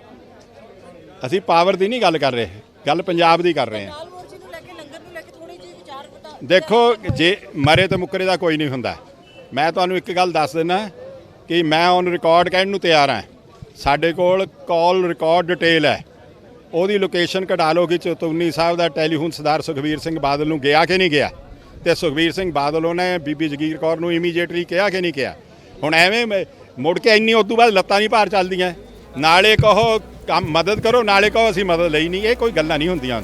ਅਸੀਂ ਪਾਵਰ ਦੀ ਨਹੀਂ ਗੱਲ ਕਰ ਰਹੇ, ਗੱਲ ਪੰਜਾਬ ਦੀ ਕਰ ਰਹੇ ਹਾਂ। ਦੇਖੋ ਜੇ ਮਰੇ ਤੇ ਮੁੱਕਰੇ ਦਾ ਕੋਈ ਨਹੀਂ ਹੁੰਦਾ। ਮੈਂ ਤੁਹਾਨੂੰ ਇੱਕ ਗੱਲ ਦੱਸ ਦਿੰਦਾ ਕਿ ਮੈਂ ਔਨ ਰਿਕਾਰਡ ਕਹਿਣ ਨੂੰ ਤਿਆਰ ਹਾਂ। ਸਾਡੇ ਕੋਲ ਕਾਲ ਰਿਕਾਰਡ ਡਿਟੇਲ ਹੈ, ਉਹਦੀ ਲੋਕੇਸ਼ਨ ਕਢਾ ਲਓ ਕਿ ਚੇਤਵਨੀ ਸਾਹਿਬ ਦਾ ਟੈਲੀਫੋਨ ਸਰਦਾਰ ਸੁਖਬੀਰ ਸਿੰਘ ਬਾਦਲ ਨੂੰ ਗਿਆ ਕਿ ਨਹੀਂ ਗਿਆ, ਤੇ ਸੁਖਬੀਰ ਸਿੰਘ ਬਾਦਲ ਉਹਨੇ ਬੀਬੀ ਜਗੀਰ ਕੌਰ ਨੂੰ ਇਮੀਡੀਏਟਲੀ ਕਿਹਾ ਕਿ ਨਹੀਂ ਕਿਹਾ। ਹੁਣ ਐਵੇਂ ਮੁੜ ਕੇ ਇੰਨੀ ਉਸ ਤੋਂ ਬਾਅਦ ਲੱਤਾਂ ਨਹੀਂ ਭਾਰ ਚੱਲਦੀਆਂ। ਨਾਲੇ ਕਹੋ ਕੰਮ ਮਦਦ ਕਰੋ, ਨਾਲੇ ਕਹੋ ਅਸੀਂ ਮਦਦ ਲਈ ਨਹੀਂ। ਇਹ ਕੋਈ ਗੱਲਾਂ ਨਹੀਂ ਹੁੰਦੀਆਂ।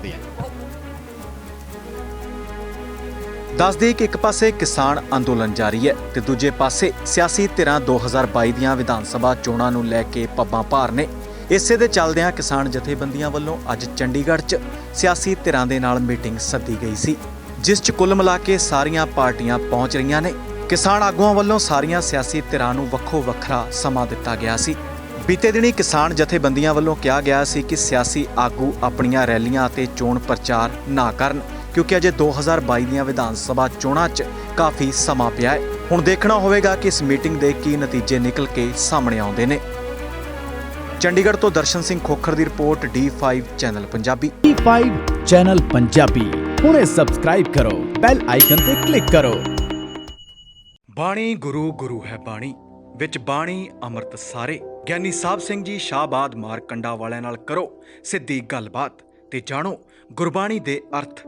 ਦੱਸ ਦੇਈਏ ਕਿ ਇੱਕ ਪਾਸੇ ਕਿਸਾਨ ਅੰਦੋਲਨ ਜਾਰੀ ਹੈ ਤੇ ਦੂਜੇ ਪਾਸੇ ਸਿਆਸੀ ਧਿਰਾਂ 2022 ਦੀਆਂ ਵਿਧਾਨ ਸਭਾ ਚੋਣਾਂ ਨੂੰ ਲੈ ਕੇ ਪੱਬਾਂ ਭਾਰ ਨੇ। ਇਸੇ ਦੇ ਚੱਲਦਿਆਂ ਕਿਸਾਨ ਜਥੇਬੰਦੀਆਂ ਵੱਲੋਂ ਅੱਜ ਚੰਡੀਗੜ੍ਹ 'ਚ ਸਿਆਸੀ ਧਿਰਾਂ ਦੇ ਨਾਲ ਮੀਟਿੰਗ ਸੱਦੀ ਗਈ ਸੀ, ਜਿਸ 'ਚ ਕੁੱਲ ਮਿਲਾ ਕੇ ਸਾਰੀਆਂ ਪਾਰਟੀਆਂ ਪਹੁੰਚ ਰਹੀਆਂ ਨੇ। ਕਿਸਾਨ ਆਗੂਆਂ ਵੱਲੋਂ ਸਾਰੀਆਂ ਸਿਆਸੀ ਧਿਰਾਂ ਨੂੰ ਵੱਖੋ ਵੱਖਰਾ ਸਮਾਂ ਦਿੱਤਾ ਗਿਆ ਸੀ। ਬੀਤੇ ਦਿਨੀ ਕਿਸਾਨ ਜਥੇਬੰਦੀਆਂ ਵੱਲੋਂ ਕਿਹਾ ਗਿਆ ਸੀ ਕਿ ਸਿਆਸੀ ਆਗੂ ਆਪਣੀਆਂ ਰੈਲੀਆਂ ਅਤੇ ਚੋਣ ਪ੍ਰਚਾਰ ਨਾ ਕਰਨ, ਕਿਉਂਕਿ ਅਜੇ 2022 ਦੀਆਂ ਵਿਧਾਨ ਸਭਾ ਚੋਣਾਂ 'ਚ ਕਾਫੀ ਸਮਾਂ ਪਿਆ ਹੈ। ਹੁਣ ਦੇਖਣਾ ਹੋਵੇਗਾ ਕਿ ਇਸ ਮੀਟਿੰਗ ਦੇ ਕੀ ਨਤੀਜੇ ਨਿਕਲ ਕੇ ਸਾਹਮਣੇ ਆਉਂਦੇ ਨੇ। ਚੰਡੀਗੜ੍ਹ ਤੋਂ ਦਰਸ਼ਨ ਸਿੰਘ ਖੋਖਰ ਦੀ report, D5 channel Punjabi. D5 channel Punjabi ਹੁਣੇ ਸਬਸਕ੍ਰਾਈਬ ਕਰੋ, ਬੈਲ ਆਈਕਨ ਤੇ ਕਲਿੱਕ ਕਰੋ। ਬਾਣੀ ਗੁਰੂ ਗੁਰੂ ਹੈ ਬਾਣੀ, ਵਿੱਚ ਬਾਣੀ ਅੰਮ੍ਰਿਤ ਸਾਰੇ। ਗਿਆਨੀ ਸਾਹਿਬ ਸਿੰਘ ਜੀ ਸ਼ਾਹਬਾਦ ਮਾਰਕੰਡਾ ਵਾਲਿਆਂ ਨਾਲ ਕਰੋ ਸਿੱਧੀ ਗੱਲਬਾਤ ਤੇ ਜਾਣੋ ਗੁਰਬਾਣੀ ਦੇ ਅਰਥ।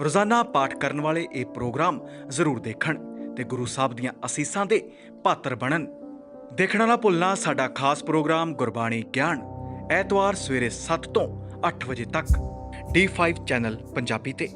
ਰੋਜ਼ਾਨਾ ਪਾਠ ਕਰਨ ਵਾਲੇ ਇਹ ਪ੍ਰੋਗਰਾਮ ਜ਼ਰੂਰ ਦੇਖਣ ਤੇ ਗੁਰੂ ਸਾਹਿਬ ਦੀਆਂ ਅਸੀਸਾਂ ਦੇ ਪਾਤਰ ਬਣਨ। ਦੇਖਣਾ ਨਾ ਭੁੱਲਣਾ ਸਾਡਾ ਖਾਸ ਪ੍ਰੋਗਰਾਮ ਗੁਰਬਾਣੀ ਗਿਆਨ, ਐਤਵਾਰ ਸਵੇਰੇ 7 ਤੋਂ 8 ਵਜੇ ਤੱਕ D5 ਚੈਨਲ ਪੰਜਾਬੀ ਤੇ।